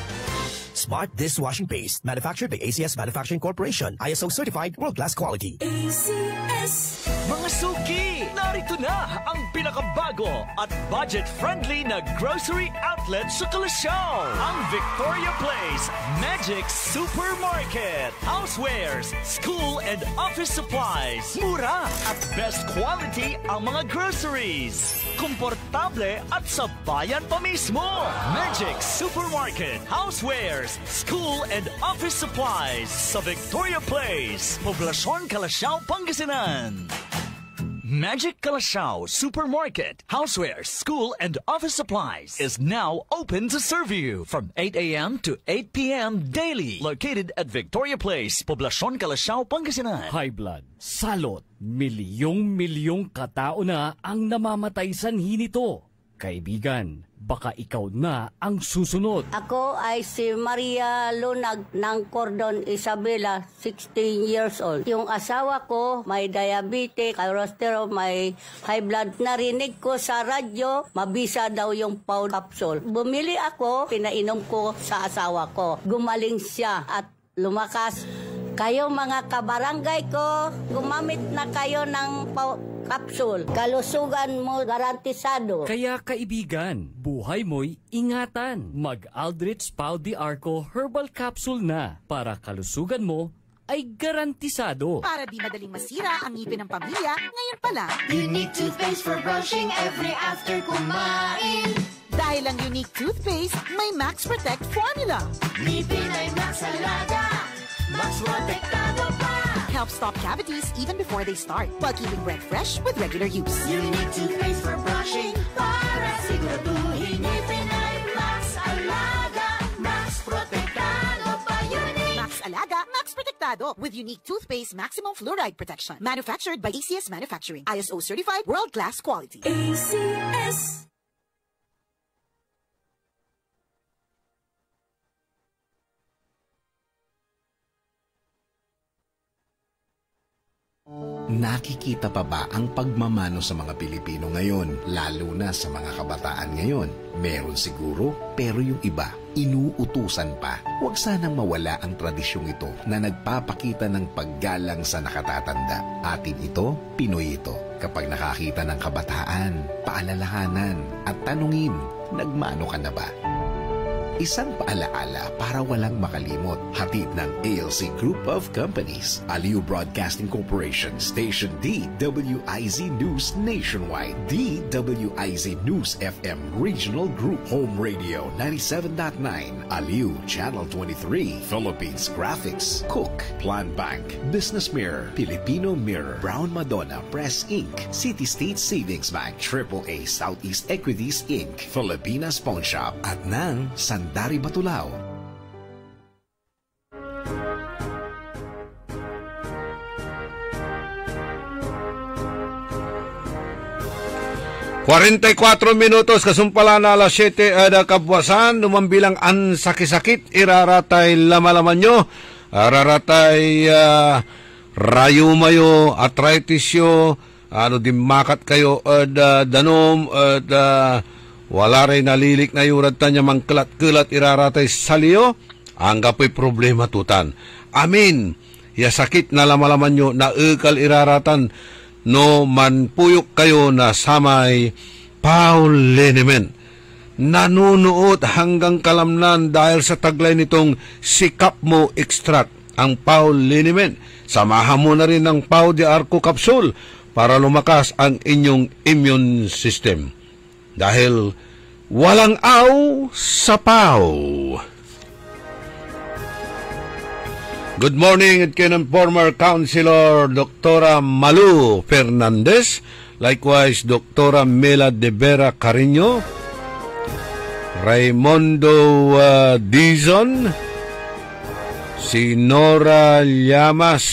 Smart Dishwashing Paste. Manufactured by ACS Manufacturing Corporation. ISO certified world-class quality. ACS. Mga suki, narito na ang pinakabago at budget-friendly na grocery outlet sa Kalasyaw. Ang Victoria Place Magic Supermarket. Housewares, school and office supplies. Mura at best quality ang mga groceries. Komportable at sa bayan pa mismo. Magic Supermarket. Housewares, school and office supplies sa Victoria Place, Poblacion, Kalasyaw, Pangasinan. Magic Kalasyaw Supermarket, Housewares, School and Office Supplies is now open to serve you from 8 a.m. to 8 p.m. daily. Located at Victoria Place, Poblacion, Kalasyaw, Pangasinan. High blood, salot, milyong-milyong katao na ang namamatay sanhi nito. Kaibigan, baka ikaw na ang susunod. Ako ay si Maria Lunag ng Cordon Isabela, 16 years old. Yung asawa ko may diabetes, cholesterol, may high blood. Narinig ko sa radyo, mabisa daw yung Paul capsule. Bumili ako, pinainom ko sa asawa ko. Gumaling siya at lumakas. Kayo mga kabarangay ko, gumamit na kayo ng capsule. Kalusugan mo garantisado. Kaya kaibigan, buhay mo'y ingatan. Mag-Aldrich Pau de Arco Herbal Capsule na para kalusugan mo ay garantisado. Para di madaling masira ang ngipin ng pamilya, ngayon pa lang. Unique toothpaste for brushing every after kumain. Dahil ang Unique toothpaste, may Max Protect formula. Ngipin ay Max Alaga, Max Protektado pa. Helps stop cavities even before they start, while keeping breath fresh with regular use. Unique toothpaste for brushing, para siguraduhin ngipin ay Max Alaga, Max Protektado pa. Unique Max Alaga, Max Protektado with Unique toothpaste maximum fluoride protection. Manufactured by ACS Manufacturing. ISO certified world-class quality. ACS. Nakikita pa ba ang pagmamano sa mga Pilipino ngayon, lalo na sa mga kabataan ngayon? Meron siguro, pero yung iba, inuutusan pa. Huwag sanang mawala ang tradisyong ito na nagpapakita ng paggalang sa nakatatanda. Atin ito, Pinoy ito. Kapag nakakita ng kabataan, paalalahanan at tanungin, nagmano ka na ba? Isang paalaala para walang makalimot. Hatid ng ALC Group of Companies. Aliw Broadcasting Corporation. Station DWIZ News Nationwide. DWIZ News FM Regional Group. Home Radio 97.9. Aliw Channel 23. Philippines Graphics. Cook. Plan Bank. Business Mirror. Filipino Mirror. Brown Madonna Press Inc. City State Savings Bank. AAA Southeast Equities Inc. Filipinas Pawn Shop. At ng Sandari Batulao. ...44 minutos kasumpala na alas 7 ada kabwasan, lumambilang ang sakit-sakit, iraratay lamalaman nyo, araratay rayumayo, arthritis yo, dimakat kayo, danom, wala rin nalilik na yurad tanya mangkelat-kelat iraratay saliyo, ang kapoy problema tutan. Amin, ya sakit na lamalaman nyo, na ekal iraratan, no manpuyok kayo na samay Paul Liniment. Nanunuot hanggang kalamnan dahil sa taglay nitong Sikap Mo Extract, ang Paul Liniment. Samahan mo na rin ng Pau de Arco Capsule para lumakas ang inyong immune system. Dahil walang aw sa Pau. Good morning, at kayo ng former Councilor Dr. Malu Fernandez, likewise Dr. Mela de Vera Carino, Raimundo Dizon, si Nora Llamas,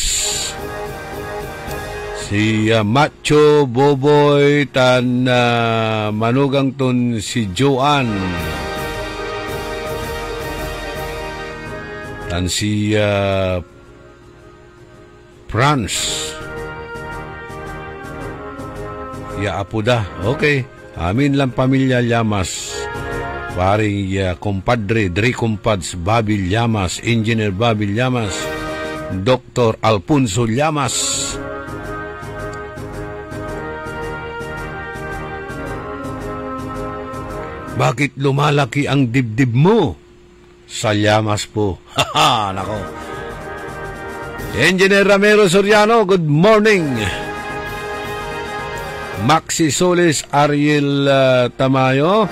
si Macho Boboy, tan manugang ton si Joan, dan si France. Ya apuda. Okay. Amin lang pamilya Llamas. Paring compadre, Dre Compads, Bobby Llamas, Engineer Bobby Llamas, Dr. Alfonso Llamas. Bakit lumalaki ang dibdib mo? Sa Llamas po. Haha, nako. Engineer Ramiro Soriano, good morning. Maxi Solis, Ariel Tamayo,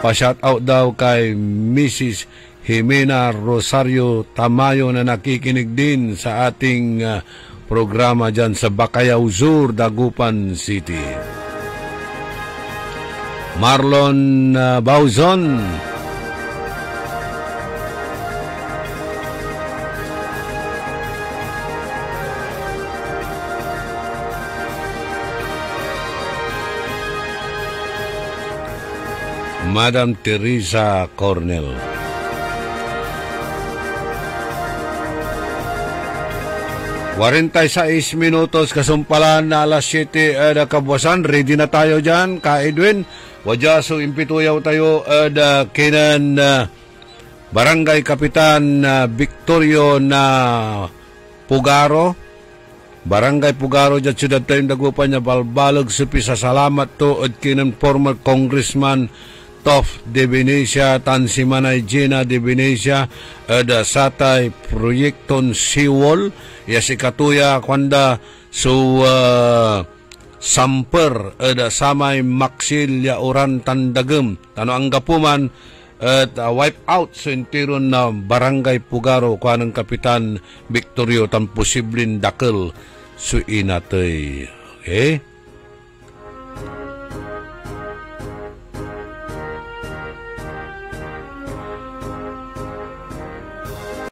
pa-shout out daw kay Mrs. Jimena Rosario Tamayo na nakikinig din sa ating programa dyan sa Bacayao Sur, Dagupan City. Marlon Bauzon, Madam Teresa Cornel. ...46 minutos kasumpalan na alas 7 na kabwasan. Ready na tayo dyan, Ka Edwin. Wadyaso impituyaw tayo kinan Barangay Kapitan Victorio na Pugaro, Barangay Pugaro dyan siyudad tayong dagupan niya balbalog supi sa salamat to at kinan former Congressman Tof de Venecia, Tansimanay Gina de Venecia, ada satay proyekton Seawall, ya si Katuya kwanda so Samper, ada samay Maxil ya Uran Tandagem, tano ang gapuman at wipe out sa intiron na Barangay Pugaro kwa ng Kapitan Victorio tan posibleng dakil so inatay. Okay?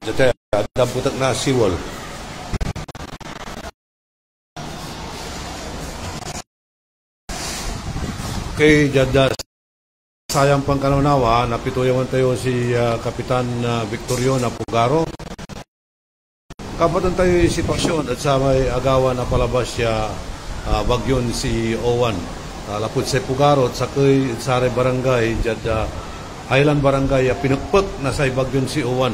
Dati, ada butak na siwal. Okay, Jada, sayang pang kanunawa, napituyawan tayo si Kapitan Victorio na Pugaro. Kapatan tayo yung sitwasyon at sa may agawan na palabas siya bagyon si Owan. Lapot sa Pugaro at sa Sare Barangay, Jada, Highland Barangay, pinagpag na sa bagyon si Owan.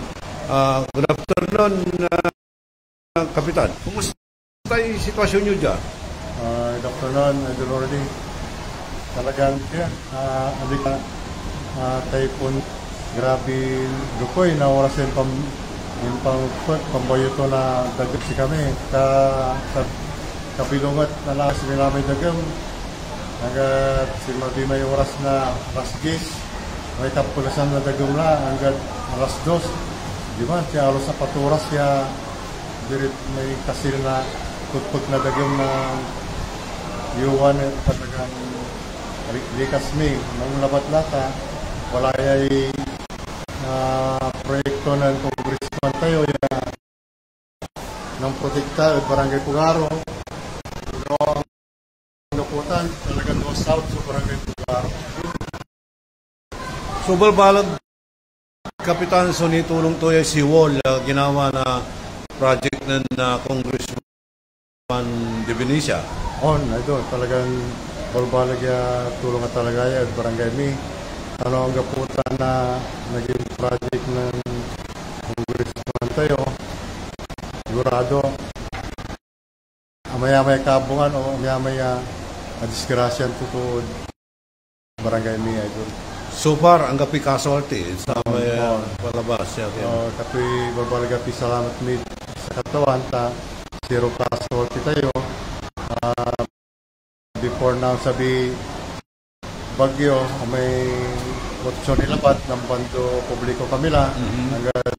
Good afternoon, Kapitan. Kumusta yung sitwasyon nyo dyan? Good afternoon, Idol Orly. Talagang alika typhoon grabe dukoy na oras yung pamboyoto na dagam si kami kapilungat na lakas nila may dagam hanggat si Mabi may oras na alas 10 may tapulasan na dagam na hanggat alas 2 di ba siya alos na paturas siya dirit may kasil na tutpag na dagam na yuwan at talagang likas mi, nung labat lata, wala ay proyekto ng Congressman tayo ng protekta at Barangay Pugaro. Pero ang naputan, talagang no south sa Barangay Pugaro. So, balbalag, Kapitan, so nitulong to yung si Wall, ginawa na project ng Congressman de Venecia. Ito, talagang balbalag ya tulong at talaga ya at barangay mi. Ano ang gaputan na naging project ng Congressman tayo. Sigurado, amaya-maya kabungan o amaya-maya disgrasyan tutud barangay mi. So far, ang gapi casualty sa may palabas. Kapi balbalag gapi salamat mi sa katawan ta zero casualty tayo. Before now sabi bagyo may opsyon nilapat ng bando publiko kamila hanggang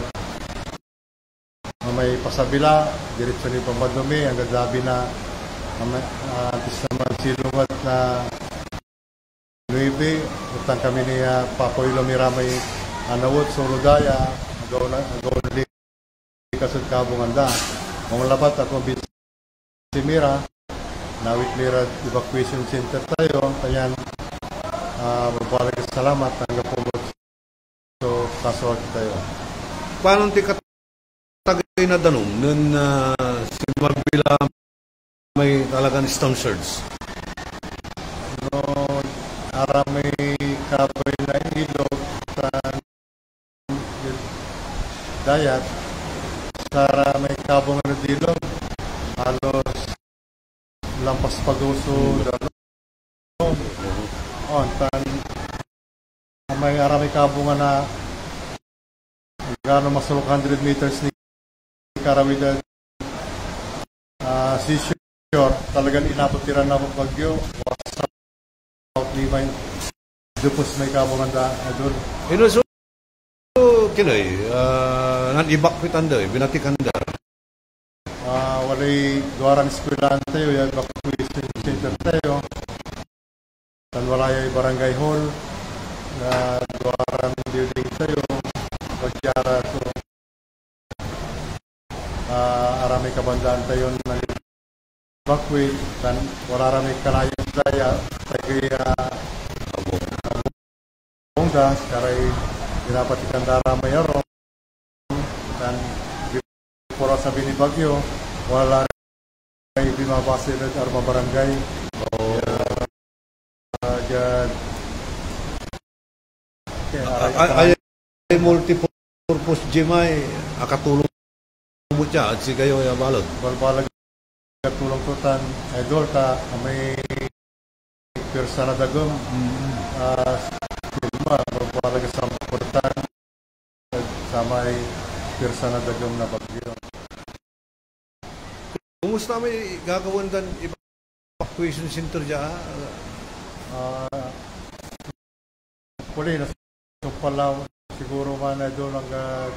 may pasabila diretso ni pambando mi hanggang sabi na antis naman silungat na 9 utang kami ni Papoy Lomiramay anawot Solodaya agaw na kasud kabunganda mong labat ako si Mira Nawit Mira Evacuation Center tayo. Ayan, mabalag salamat. Hanggang po so kasuwag tayo. Paano ti katagay na danong nun si Marbila may talagang stone swords? No, ara may kabay na ilog sa dayat. Sara may kabong na dilog. Halos lampas paguso may arami kabungan na gano'n masulok 100 meters ni Karawidan seashore talagang inaputiran na bagyo wasak out ni may dupos may kabungan da doon so kinoy nan-evacuate anda binatikan da walay duwaran eskwelahan tayo, evacuation center tayo. Tan walay barangay hall, na duwaran building tayo, pagyara to. Arami kabandaan tayo na evacuate, tan wala rami kalayang daya, tayo bongga, karay dinapatikan daramay aron, tan pura sabi ni Bagyo, wala ay bimabase na arma barangay. Ay multi-purpose gym ay akatulong mo siya at si kayo balod. Balbalag tulong tutan idol ka may pirsa na dagom. Silma balbalag sa portan sa may pirsa na dagom na bagyo. Kumusta may gagawin dan evacuation center dyan? Puli na pala siguro man na doon hanggang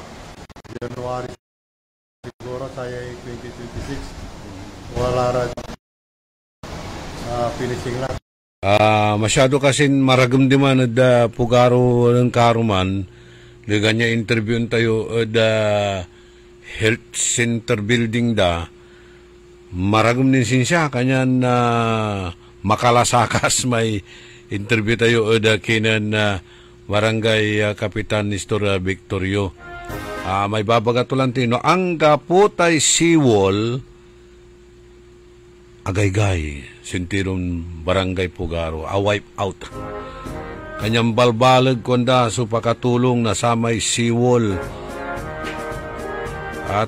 January siguro tayo 2026 wala rin finishing lang. Masyado kasi maragam di man at pugaro ng karuman na ganyan interview tayo at health center building da maragam din siya kanyan makalasakas may interview tayo at kinan barangay Kapitan Nestor Victorio. May babagatulan tino ang kaputay seawall agaygay sintiron barangay Pugaro wipe out. Kanyang balbalag konda so pakatulong na sa may seawall.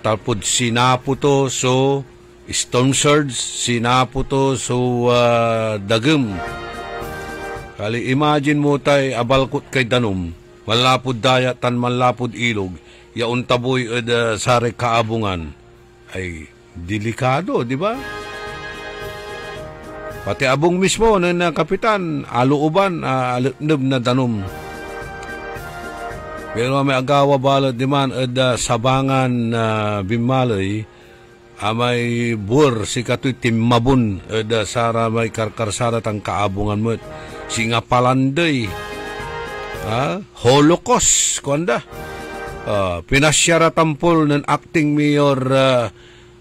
Tapos sinapo to so storm surge, sinapo to so dagem. Kali imagine mo tay abalkot kay danom, malapod daya tan malapod ilog, yaon taboy sare kaabungan. Ay delikado, di ba? Pati abong mismo na kapitan, aluuban, alipneb na danom. Pero may agawa balad di man sabangan bimaloy, may bur si katoy timabon sara may karkarsara tang kaabungan mo. Singa palanday, Holocaust, kuanda. Pinasyara tampol ng acting mayor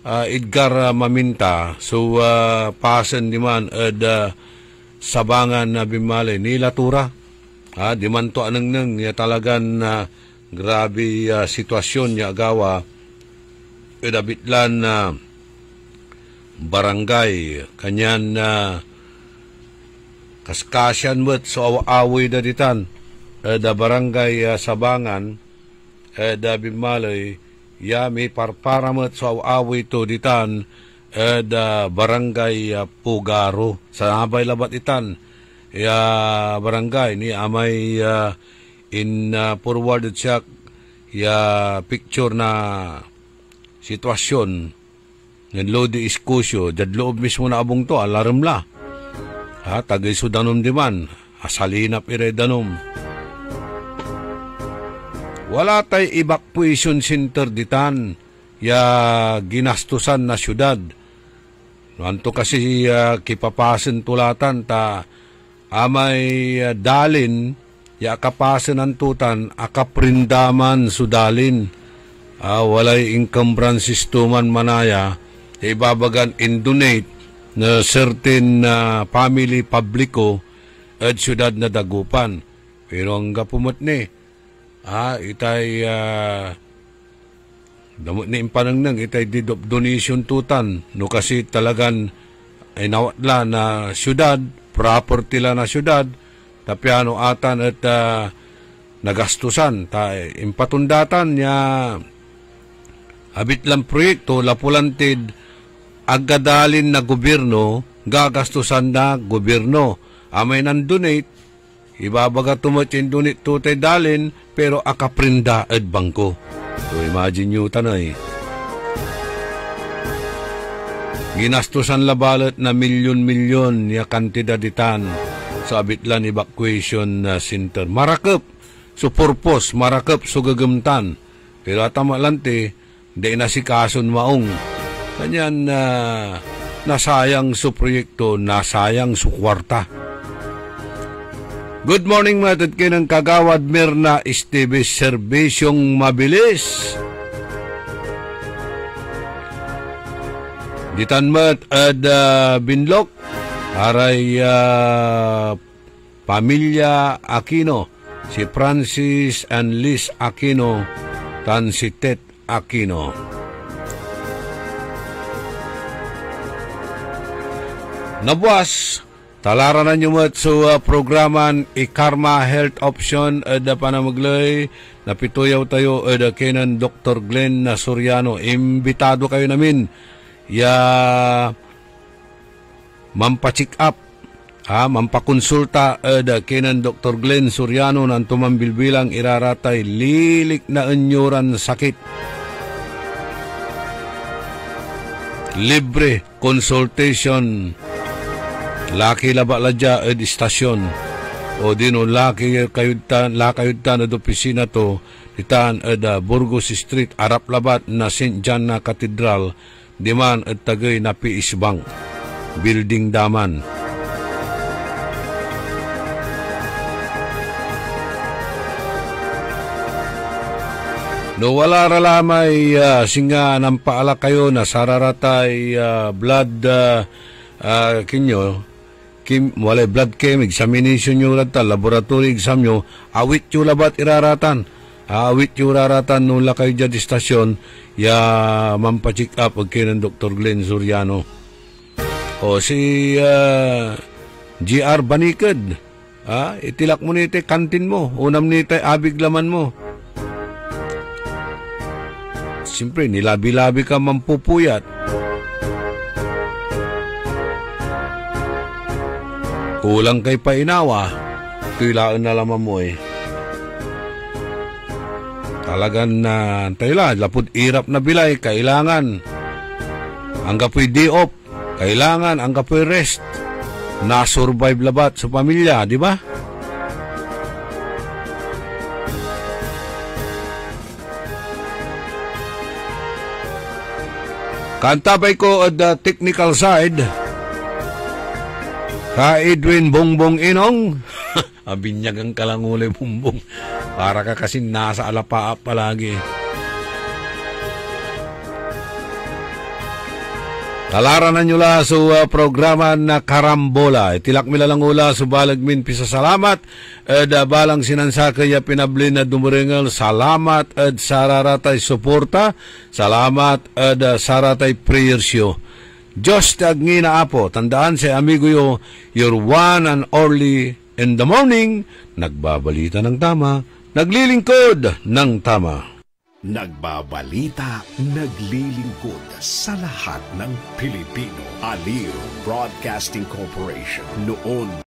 Edgar Maminta. So, pasan di man sabangan na bimali nila tura. Di man to anang ya talagan grabe sitwasyon niya agawa. Edabitlan barangay kanyan kaskasyan mo't so away da ditan da barangay sabangan da bimaloy may parpara mo't so away to ditan da barangay Pugaro sa abay labat itan barangay ni amay in forwarded siya picture na sitwasyon ng lodi iskusyo dad loob mismo na abong to alarm la tagay so danom di man, asalinap ire danom. Wala tay evacuation center ditan, ginastusan na syudad. Anto kasi kipapasen tulatan ta amay dalin, kapasen antutan, akaprindaman sudalin. Walay encumbrances tuman manaya, ibabagan indonate, na certain family publiko at syudad na dagupan. Pero ang gapumot ni, itay damot ni impanang itay didop donation tutan. No kasi talagan ay nawatla na syudad, property la na syudad, tapiano atan at nagastusan. Impatundatan niya habit lang proyekto, lapulantid, agadalin na gobyerno, gagastusan na gobyerno. Amay nang donate, ibabaga tumatin donate tutay dalin, pero akaprinda at bangko. So imagine nyo tanay. Ginastusan labalat na milyon-milyon ya kantidad ditan sa abitlan evacuation center. Marakap, so purpose, marakap, so gagamtan. Pero atama lante, di nasikason maong. Kanyan nasayang su proyekto, nasayang su kwarta. Good morning mga tatkinang kagawad Mirna Esteves, serbisyong mabilis. Ditanmat at binlok, aray pamilya Aquino, si Francis and Liz Aquino, tan si Tet Aquino. Nabuas Talaranan nyo mo sa programan i-Karma Health Option da panamaglay napituyaw tayo da kinan Dr. Glenn Soriano. Imbitado kayo namin mampacheck up mampakonsulta da kinan Dr. Glenn Soriano ng tumambilbilang iraratay lilik na enyuran sakit. Libre consultation. Laki labaladya ed istasyon. O dino laki kayudtan na opisina to itan ed Burgos Street arap labat na St. John na Cathedral diman ed tagay na PS Bank Building Daman. No wala ralamay singa ng paala kayo na sararatay blood kinyo wala blood chem examination nyo rata laboratory exam nyo awit yung labat iraratan nung lakay dyan di stasyon mampacheck up pag ng Dr. Glenn Soriano o si GR Banikad itilak mo nite kantin mo unam nite abig laman mo. Siyempre, nilabi-labi ka mampupuyat. Kulang kay painawa, tuilaan na lamang mo Talagan na, lapod irap na bilay, kailangan. Ang kapoy day off, kailangan. Ang kapoy rest. Na-survive labat sa pamilya, di ba? Kantabay ko at the technical side. Ka Edwin Bongbong Inong. Abinyagang kalanguli Bongbong. Para ka kasi nasa alapaap palagi. Talaranan nyo la sa programa na Karambola. Itilak mila lang ula sa balagmin pisa salamat. Balang sinansakay pinabli na dumuringal. Salamat at sararatay suporta. Salamat at saratay prayers yo. Diyos tagni na apo. Tandaan sa amigo yo, your one and only in the morning. Nagbabalita ng tama. Naglilingkod ng tama. Nagbabalita, naglilingkod sa lahat ng Pilipino. Aliw Broadcasting Corporation noon.